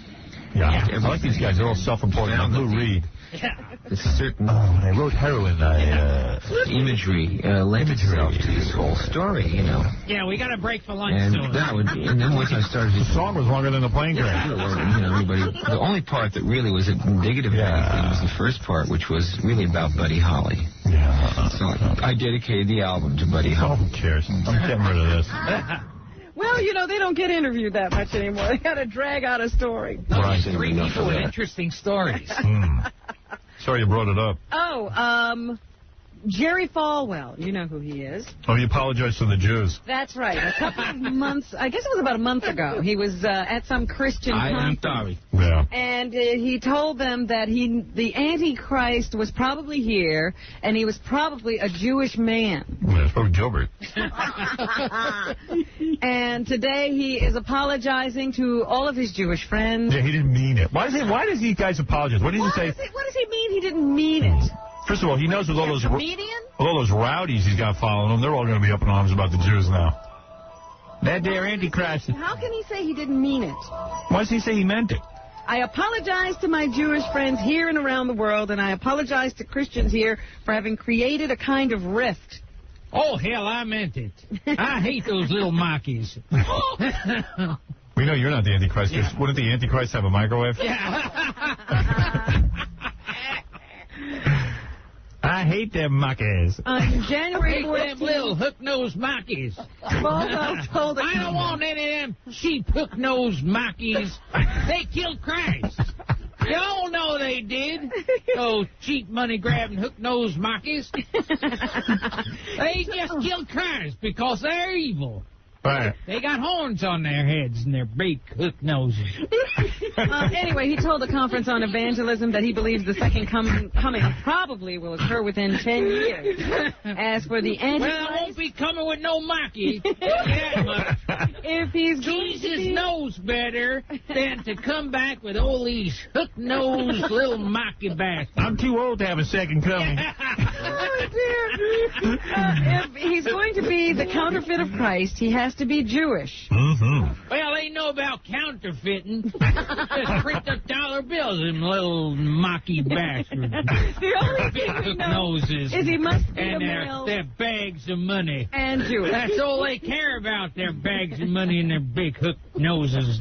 Yeah. I like these guys. They're all self-important. I'm Lou Reed. There's a certain I wrote heroin. imagery lent itself to this whole story, Yeah, we got a break for lunch And soon. that would, and then once I started, The song was longer than the plane crash. the only part that really was indicative of anything was the first part, which was really about Buddy Holly. Yeah. So I dedicated the album to Buddy Holly. Who cares? I'm getting rid of this. Well, they don't get interviewed that much anymore. They got to drag out a story. Right. 3 people with interesting stories. Sorry you brought it up. Oh, Jerry Falwell. You know who he is. Oh, he apologized to the Jews. That's right. A couple of months, I guess it was about a month ago, he was at some Christian conference. sorry. Yeah. And he told them that the Antichrist was probably here, and he was probably a Jewish man. Yeah, it's probably Gilbert. And today he is apologizing to all of his Jewish friends. Yeah, he didn't mean it. Why does these guys apologize? What did he say? What does he mean he didn't mean it? First of all, he knows with all those rowdies he's got following him, they're all going to be up in arms about the Jews now. That there Antichrist. How can he say he didn't mean it? Why does he say he meant it? I apologize to my Jewish friends here and around the world, and I apologize to Christians here for having created a kind of rift. Oh, hell, I meant it. I hate those little mockies. We know you're not the Antichrist. Yeah. Wouldn't the Antichrist have a microwave? Yeah. I hate them mockies. On January 14th, them little hook-nosed mockies. told I don't want any of them cheap hook-nosed mockies. They killed Christ. Y'all know they did. Those cheap money-grabbing hook-nosed mockies. They just killed Christ because they're evil. Right. They got horns on their heads and their big hook noses. Anyway, he told the conference on evangelism that he believes the second coming probably will occur within 10 years. As for the Antichrist... Well, I won't be coming with no mocky. If he's Jesus knows better than to come back with all these hook-nosed little mocky bastards. I'm too old to have a second coming. Oh, dear. If he's going to be the counterfeit of Christ, he has to be Jewish. Mm-hmm. Well, they know about counterfeiting. Just print up dollar bills, them little mocky bastards. The only big thing we hook know noses is he must be and a male. their bags of money. And Jewish. That's all they care about, their bags of money and their big hook noses.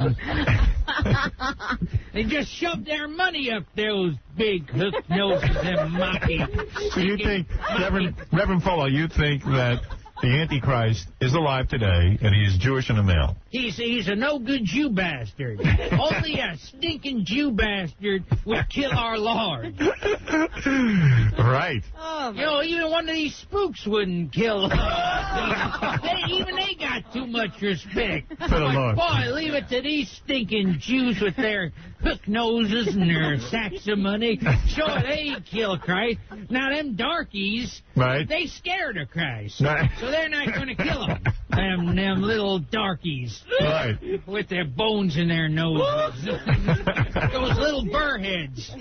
They just shove their money up those big hook noses and mocky. So you think, Reverend Fuller, you think that the Antichrist is alive today, and he is Jewish and a male? He's a no-good Jew bastard. Only a stinking Jew bastard would kill our Lord. Right. Oh, you know, even one of these spooks wouldn't kill him. They got too much respect. For the Lord. Boy, leave it to these stinking Jews with their hook noses and their sacks of money. Sure, they kill Christ. Now, them darkies, right, they scared of Christ. Right. So they're not going to kill him. Them little darkies. Right. With their bones in their noses. Those little burrheads.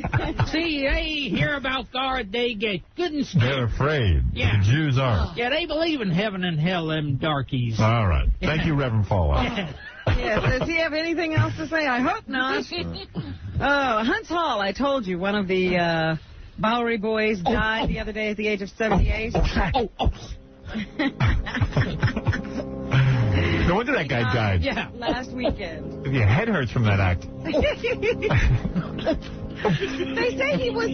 See, they hear about God, they get good and scared. They're afraid. Yeah. The Jews aren't. Yeah, they believe in heaven and hell, them darkies. All right. Thank you, Reverend Fuller. Yes. Does he have anything else to say? I hope not. Hunt's Hall, I told you, one of the Bowery boys died the other day at the age of 78. No wonder that guy died. Yeah, last weekend. Your head hurts from that act. They say he was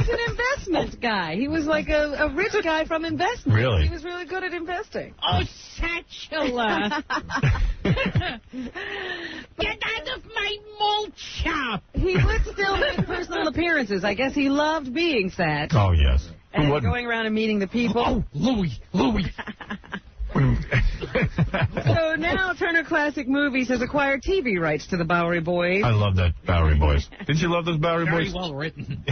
an investment guy. He was like a rich guy from investment. Really? He was really good at investing. Oh, Satchela. Get out of my malt shop. He would still make personal appearances. I guess he loved being Satch. Oh, yes. And going around and meeting the people. Oh, Louis. So now Turner Classic Movies has acquired TV rights to the Bowery Boys. I love that Bowery Boys. Didn't you love those Bowery Boys? Very well written.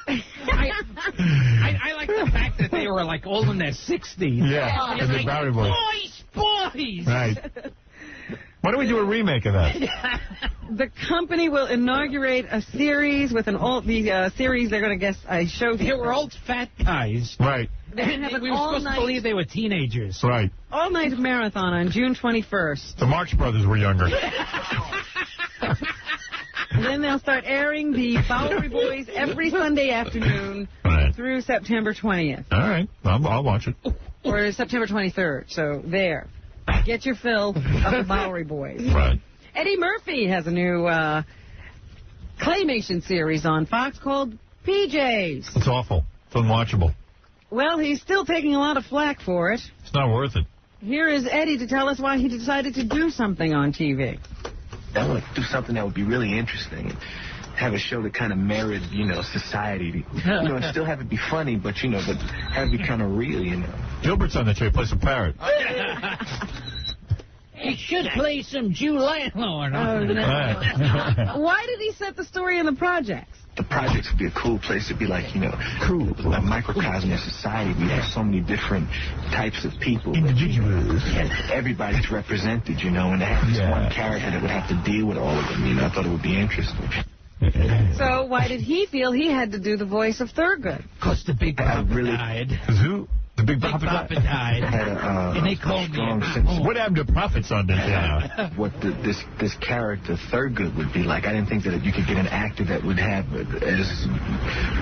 I like the fact that they were like all in their 60s. Yeah, and the Bowery Boys. Boys! Right. Why don't we do a remake of that? The company will inaugurate a series with the series they're going to guess I showed you. They were old fat guys. Right. And we were supposed to believe they were teenagers. Right. All-night marathon on June 21st. The Marx Brothers were younger. And then they'll start airing the Bowery Boys every Sunday afternoon through September 20th. All right. I'll watch it. Or September 23rd. So there. Get your fill of the Bowery Boys. Right. Eddie Murphy has a new claymation series on Fox called PJs. It's awful. It's unwatchable. Well, he's still taking a lot of flack for it. It's not worth it. Here is Eddie to tell us why he decided to do something on TV. I want to do something that would be really interesting and have a show that kind of mirrored, society. And still have it be funny, but, but have it be kind of real, Gilbert's on the show. He plays a parrot. He should play some Jew landlord. Why did he set the story in the projects? The projects would be a cool place to be like, a microcosm of society. We have so many different types of people. Individuals. Everybody's represented, and they have this one character that would have to deal with all of them. I thought it would be interesting. So why did he feel he had to do the voice of Thurgood? Because the Big Papa died. Who? The Big Papa died. And they called me. What happened to Prophet Sunday? What this character Thurgood would be like. I didn't think that you could get an actor that would have as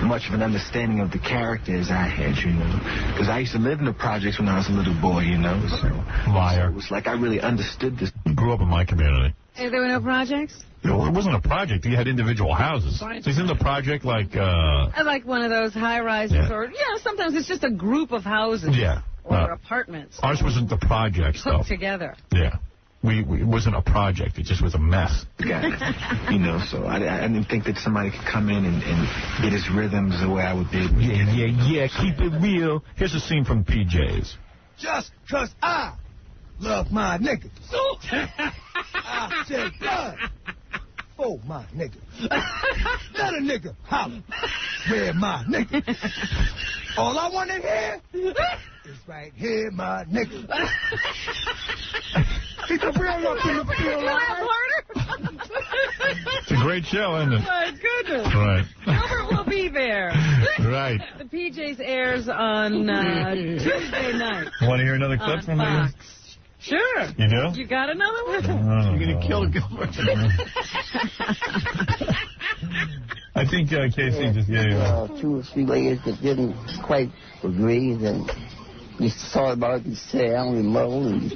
much of an understanding of the character as I had, you know. Because I used to live in the projects when I was a little boy, you know. So it was like I really understood this. You grew up in my community. And there were no projects? No, it wasn't a project. You had individual houses. So isn't the project like... Like one of those high-rises or, sometimes it's just a group of houses. Yeah. Or apartments. Ours wasn't the projects, though. Put together. Yeah. It wasn't a project. It just was a mess. You know, so I didn't think that somebody could come in and get his rhythms the way I would be. Yeah. Keep it real. Here's a scene from PJs. Just 'cause I love my nigga. I said blood for my nigga. Let a nigga holler. Where my nigga? All I want to hear is right here, my nigga. Keep it real up in the field. It's a great show, isn't it? Oh, my goodness. Right. Gilbert will be there. Right. The PJs airs on Tuesday night. Want to hear another clip from Fox. Sure. You do? You got another one? You're going to kill Gilbert. I think Casey just... two or three ladies that didn't quite agree. Then you saw about the sound and low, and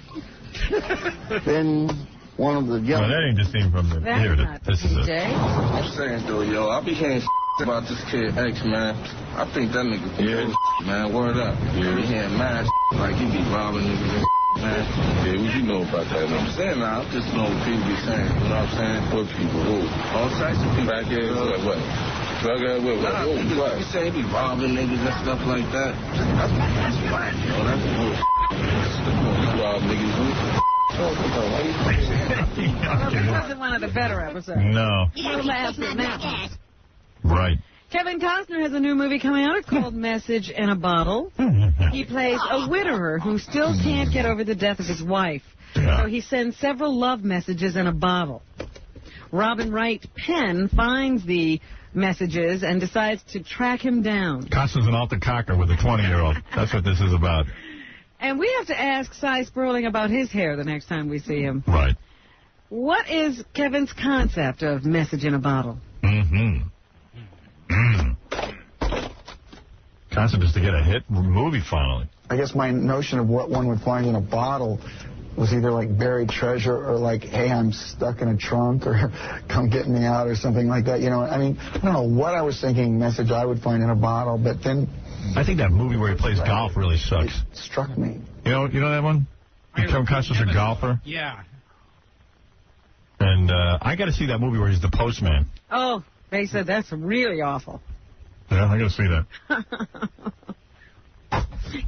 then one of the young... Well, that ain't just seen from the... Here, this is it. I'm saying, though, yo, I be hearing about this kid X, man. I think that nigga man. Word up. Yeah. Be hearing mad like he be robbing niggas and man. Yeah, what you know about that? I'm saying now, I just know what people be saying. You know what I'm saying? What people? Who? All types of people. Back here, what? Drug ass, what? What? You say he be robbing niggas and stuff like that. That's fine, yo. That's bullshit. Rob niggas, This wasn't one of the better episodes. No. We'll laugh at that. Right. Kevin Costner has a new movie coming out called Message in a Bottle. He plays a widower who still can't get over the death of his wife. So he sends several love messages in a bottle. Robin Wright Penn finds the messages and decides to track him down. Costner's an altar cocker with a 20-year-old. That's what this is about. And we have to ask Cy Sperling about his hair the next time we see him. Right. What is Kevin's concept of Message in a Bottle? Concept is to get a hit movie finally. I guess my notion of what one would find in a bottle was either like buried treasure or like, hey, I'm stuck in a trunk or come get me out or something like that. You know, I mean, I don't know what I was thinking message I would find in a bottle, but then... I think that movie where he plays golf really sucks. It struck me. You know that one? Kevin Costner's a golfer? Yeah. And I got to see that movie where he's the postman. Oh, they said that's really awful. Yeah, I got to see that.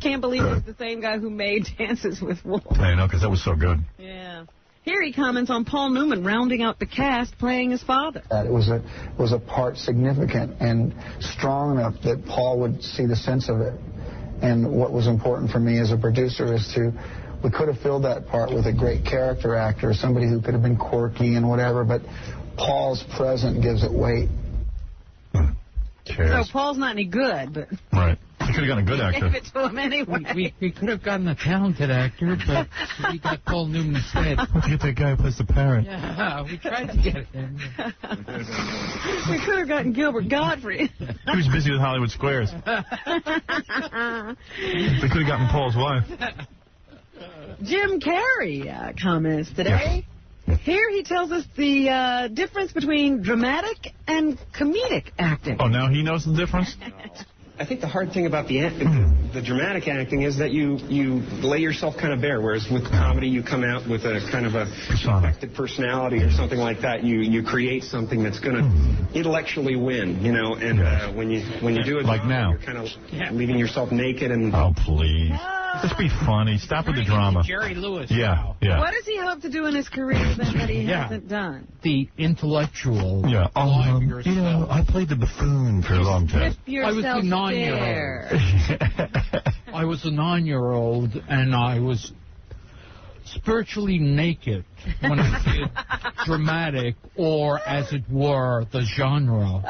Can't believe it's the same guy who made Dances with Wolves. I know, because that was so good. Yeah. Here he comments on Paul Newman rounding out the cast playing his father. It was a part significant and strong enough that Paul would see the sense of it. And what was important for me as a producer is we could have filled that part with a great character actor, somebody who could have been quirky and whatever, but Paul's presence gives it weight. So Paul's not any good, but... Right. We could have gotten a good actor. Give it to him anyway. We could have gotten a talented actor, but we got Paul Newman instead. Let's get that guy who plays the parent. Yeah, we tried to get him. We could have gotten Gilbert Gottfried. He was busy with Hollywood Squares. We could have gotten Paul's wife. Jim Carrey comments today. Yes. Here he tells us the difference between dramatic and comedic acting. Oh, now he knows the difference? I think the hard thing about the dramatic acting is that you lay yourself kind of bare, whereas with comedy you come out with a kind of a affected personality or something like that. You create something that's going to intellectually win, you know. And when you do it like now, you're kind of leaving yourself naked and. Oh please, just be funny. Stop with the drama. Jerry Lewis. Yeah. What does he hope to do in his career that he hasn't done? The intellectual. Yeah. You know, I played the buffoon for a long time. I was the 9-year-old. I was a 9-year-old, and I was spiritually naked when I did dramatic, or as it were, the genre.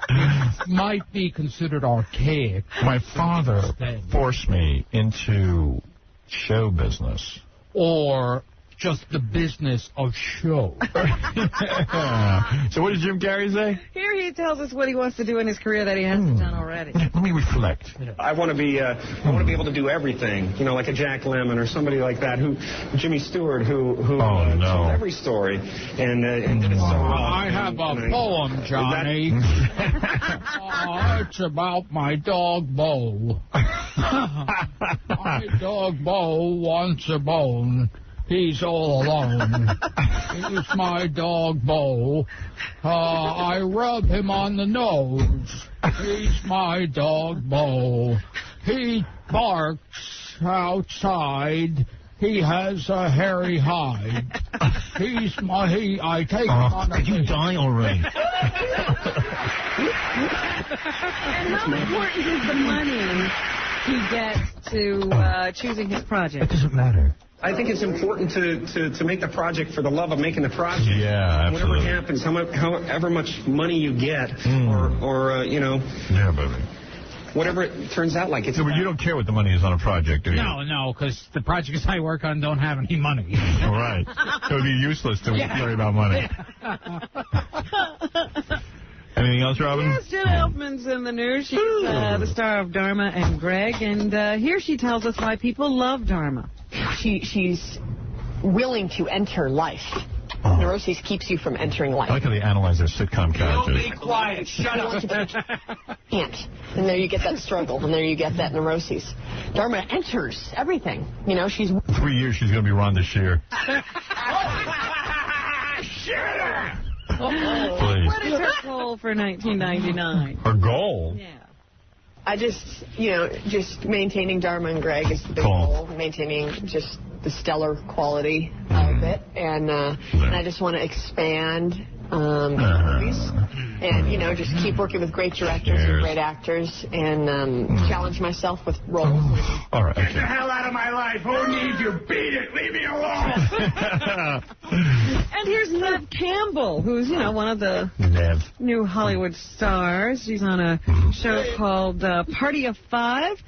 It might be considered archaic. My father forced me into show business. Or just the business of show. So what does Jim Carrey say? Here he tells us what he wants to do in his career that he hasn't done already. Let me reflect. I want to be able to do everything, you know, like a Jack Lemmon or somebody like that, Jimmy Stewart, who told every story and did it so well. I have a poem, Johnny. It's about my dog Bo. My dog Bo wants a bone. He's all alone. He's my dog Bo. I rub him on the nose. He's my dog Bo. He barks outside. He has a hairy hide. I take him on the... Could you die already? And how important is the money he gets to choosing his project? It doesn't matter. I think it's important to make the project for the love of making the project. Yeah, absolutely. Whatever happens, however much money you get, or you know. Yeah, baby. Whatever it turns out like. But you don't care what the money is on a project, do you? No, because the projects I work on don't have any money. All right. It would be useless to worry about money. Anything else, Robin? Yes, Jenna Elfman's in the news. She's the star of Dharma and Greg, and here she tells us why people love Dharma. She's willing to enter life. Neurosis keeps you from entering life. I like how they analyze their sitcom characters. Be quiet. Shut up. Can't. And there you get that struggle, and there you get that neuroses. Dharma enters everything. You know, she's... 3 years she's going to be Rhonda Shear. Please. What is her goal for 1999? Her goal? Yeah. I just maintaining Dharma and Greg is the big goal. Maintaining just the stellar quality of it. And I just want to expand movies. And, you know, just keep working with great directors and great actors and challenge myself with roles. All right. Get the hell out of my life. Who needs you? Beat it. Leave me alone. And here's Neve Campbell, who's, you know, one of the new Hollywood stars. She's on a show called Party of Five.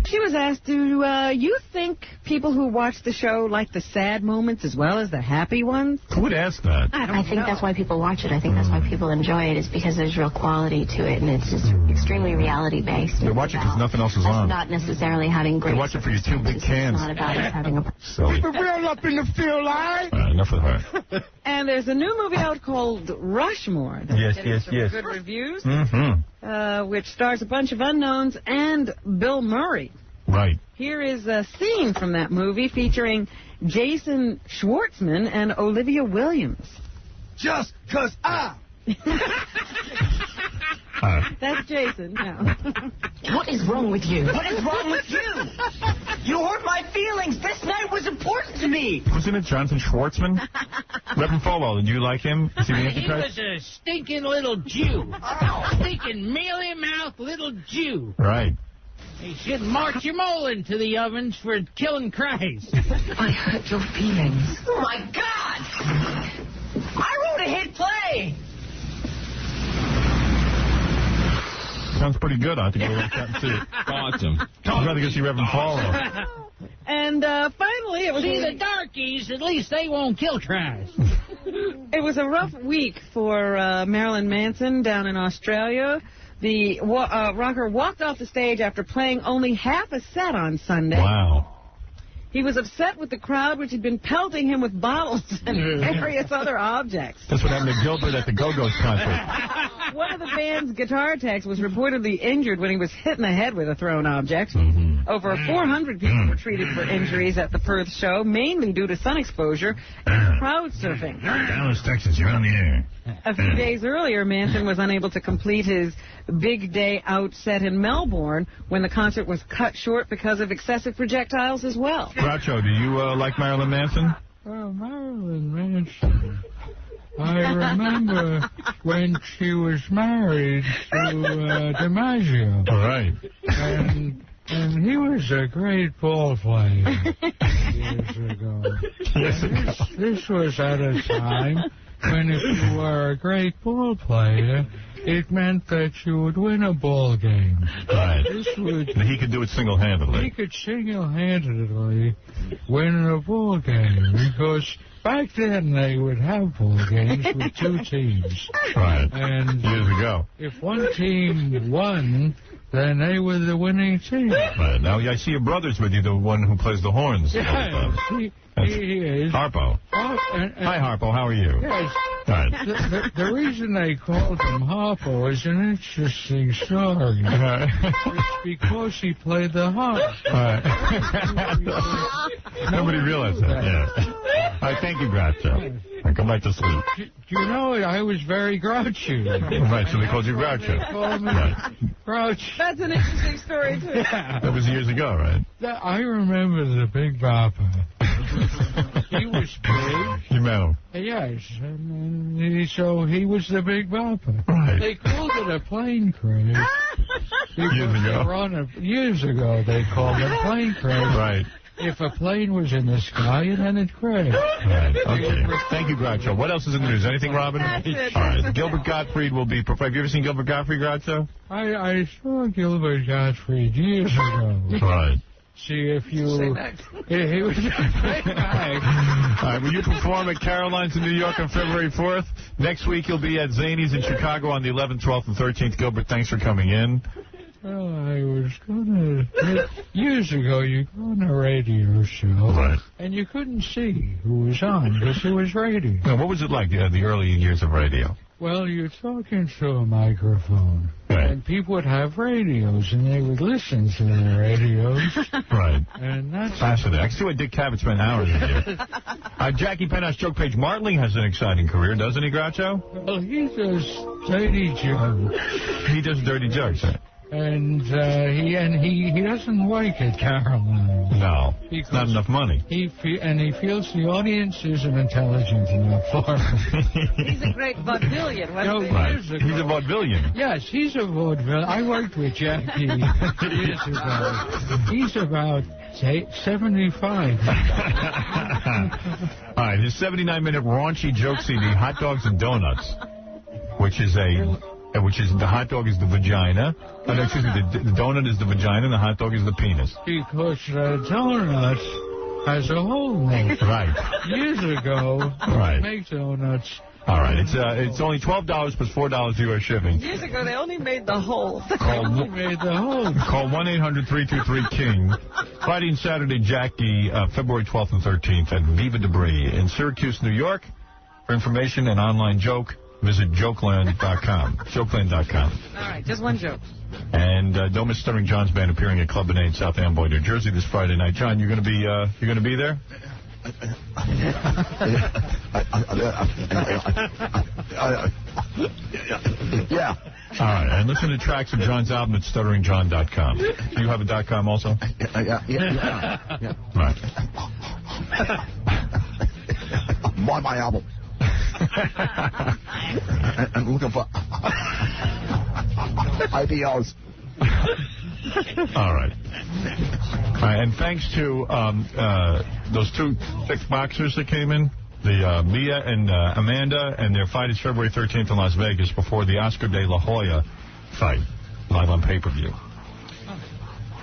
She was asked, do you think people who watch the show like the sad moments as well as the happy ones? Who would ask that? I think that's why people watch it. I think that's why people enjoy it, is because there's real quality to it, and it's just extremely reality-based. They watch it because nothing else is on. Not necessarily having great... They watch it for your 2 big cans. It's not about us having a... Silly. Keep it real up in the field, line. Enough of her. And there's a new movie out called Rushmore. That's getting some good reviews. Which stars a bunch of unknowns and Bill Murray. Right. Here is a scene from that movie featuring Jason Schwartzman and Olivia Williams. Just 'cause I... That's Jason now. What is wrong with you? What is wrong with you? You hurt my feelings. This night was important to me. Wasn't it Jonathan Schwartzman? Reverend Falwell, did you like him? Is he the He Antichrist? was a stinking little Jew. Stinking mealy-mouthed little Jew. Right. He should march your mole into the ovens for killing Christ. I hurt your feelings. Oh, my God. I wrote a hit play. Sounds pretty good. I have to go look that and see it. Awesome. I'd rather go see Reverend Falwell. And finally, it was... See, the darkies, at least they won't kill Christ. It was a rough week for Marilyn Manson down in Australia. The rocker walked off the stage after playing only half a set on Sunday. Wow. He was upset with the crowd, which had been pelting him with bottles and various other objects. That's what happened to Gilbert at the Go-Go's concert. One of the band's guitar techs was reportedly injured when he was hit in the head with a thrown object. Over 400 people were treated for injuries at the Perth show, mainly due to sun exposure and crowd surfing. Dallas, Texas, you're on the air. A few days earlier, Manson was unable to complete his big day out set in Melbourne when the concert was cut short because of excessive projectiles as well. Groucho, do you like Marilyn Manson? Oh, Marilyn Manson. I remember when she was married to DiMaggio. All right. And he was a great ball player years ago. This was at a time when if you were a great ball player, it meant that you would win a ball game. Right. He could do it single-handedly. He could single-handedly win a ball game because back then they would have ball games with two teams. Right. And years ago. If one team won, then they were the winning team. Right. Now I see your brother's with you, the one who plays the horns. Yes, he is. Harpo. Hi, Harpo. How are you? Yes. Right. The reason they called him Harpo is an interesting story. It's because he played the harp. Nobody realized that. Yeah. All right, thank you, Groucho. Right, go back to sleep. Do you know, I was very grouchy. Right, so they called you Groucho. They called me Grouch. That's an interesting story, too. Yeah. That was years ago, right? I remember the Big Bopper. He was big. You met him? Yes, and so he was the Big Bopper. Right. They called it a plane crash. Years ago? Years ago, they called it a plane crash. Right. If a plane was in the sky and then it crashed. Right, okay. Thank you, Groucho. What else is in the news? Anything, Robin? That's it. All right. Gilbert Gottfried will be... Have you ever seen Gilbert Gottfried, Groucho? I saw Gilbert Gottfried years ago. Right. See, if you... He was a great guy. All right, will you perform at Caroline's in New York on February 4th? Next week you'll be at Zany's in Chicago on the 11th, 12th, and 13th. Gilbert, thanks for coming in. Well, I was going to... Years ago, you go on a radio show, right, and you couldn't see who was on because it was radio. Now, what was it like, the early years of radio? Well, you're talking to a microphone, right, and people would have radios, and they would listen to their radios. Right. And that's... fascinating. I can see why Dick Cavett spent hours in here. Jackie Penthouse Joke Page Martling has an exciting career, doesn't he, Groucho? Well, he does dirty jokes. He does dirty jokes, right? And he doesn't work at Caroline. No, it's not enough money. He feels the audience isn't intelligent enough for him. He's a great vaudevillian. Right. He's a vaudevillian. Yes, he's a vaudevillian. I worked with Jackie years ago. He's about 75. All right, his 79-minute raunchy joke CD, Hot Dogs and Donuts, which is the hot dog is the vagina. No, excuse me, the donut is the vagina and the hot dog is the penis. Because donut has a hole in it. Right. Years ago, right, make donuts. All right, it's only $12 plus $4 US shipping. Years ago, they only made the hole. Call 1-800-323-KING. Friday and Saturday, Jackie, February 12th and 13th at Viva Debris in Syracuse, New York. For information and online joke, visit jokeland.com. Jokeland.com. All right, just one joke. And don't miss Stuttering John's band appearing at Club Benet in South Amboy, New Jersey this Friday night. John, you're going to be there? Yeah. All right, and listen to tracks of John's album at stutteringjohn.com. Do you have a .com also? Yeah. Right. Buy my album. I'm looking for IPOs. All right. And thanks to those two thick boxers that came in, the Mia and Amanda, and their fight is February 13th in Las Vegas before the Oscar de la Hoya fight, live on pay-per-view.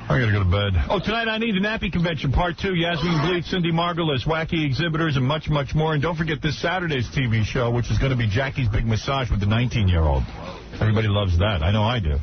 I gotta go to bed. Oh, tonight I Need a Nappy Convention, Part 2. Yasmin Bleeth, Cindy Margulis, wacky exhibitors, and much, much more. And don't forget this Saturday's TV show, which is going to be Jackie's Big Massage with the 19-year-old. Everybody loves that. I know I do.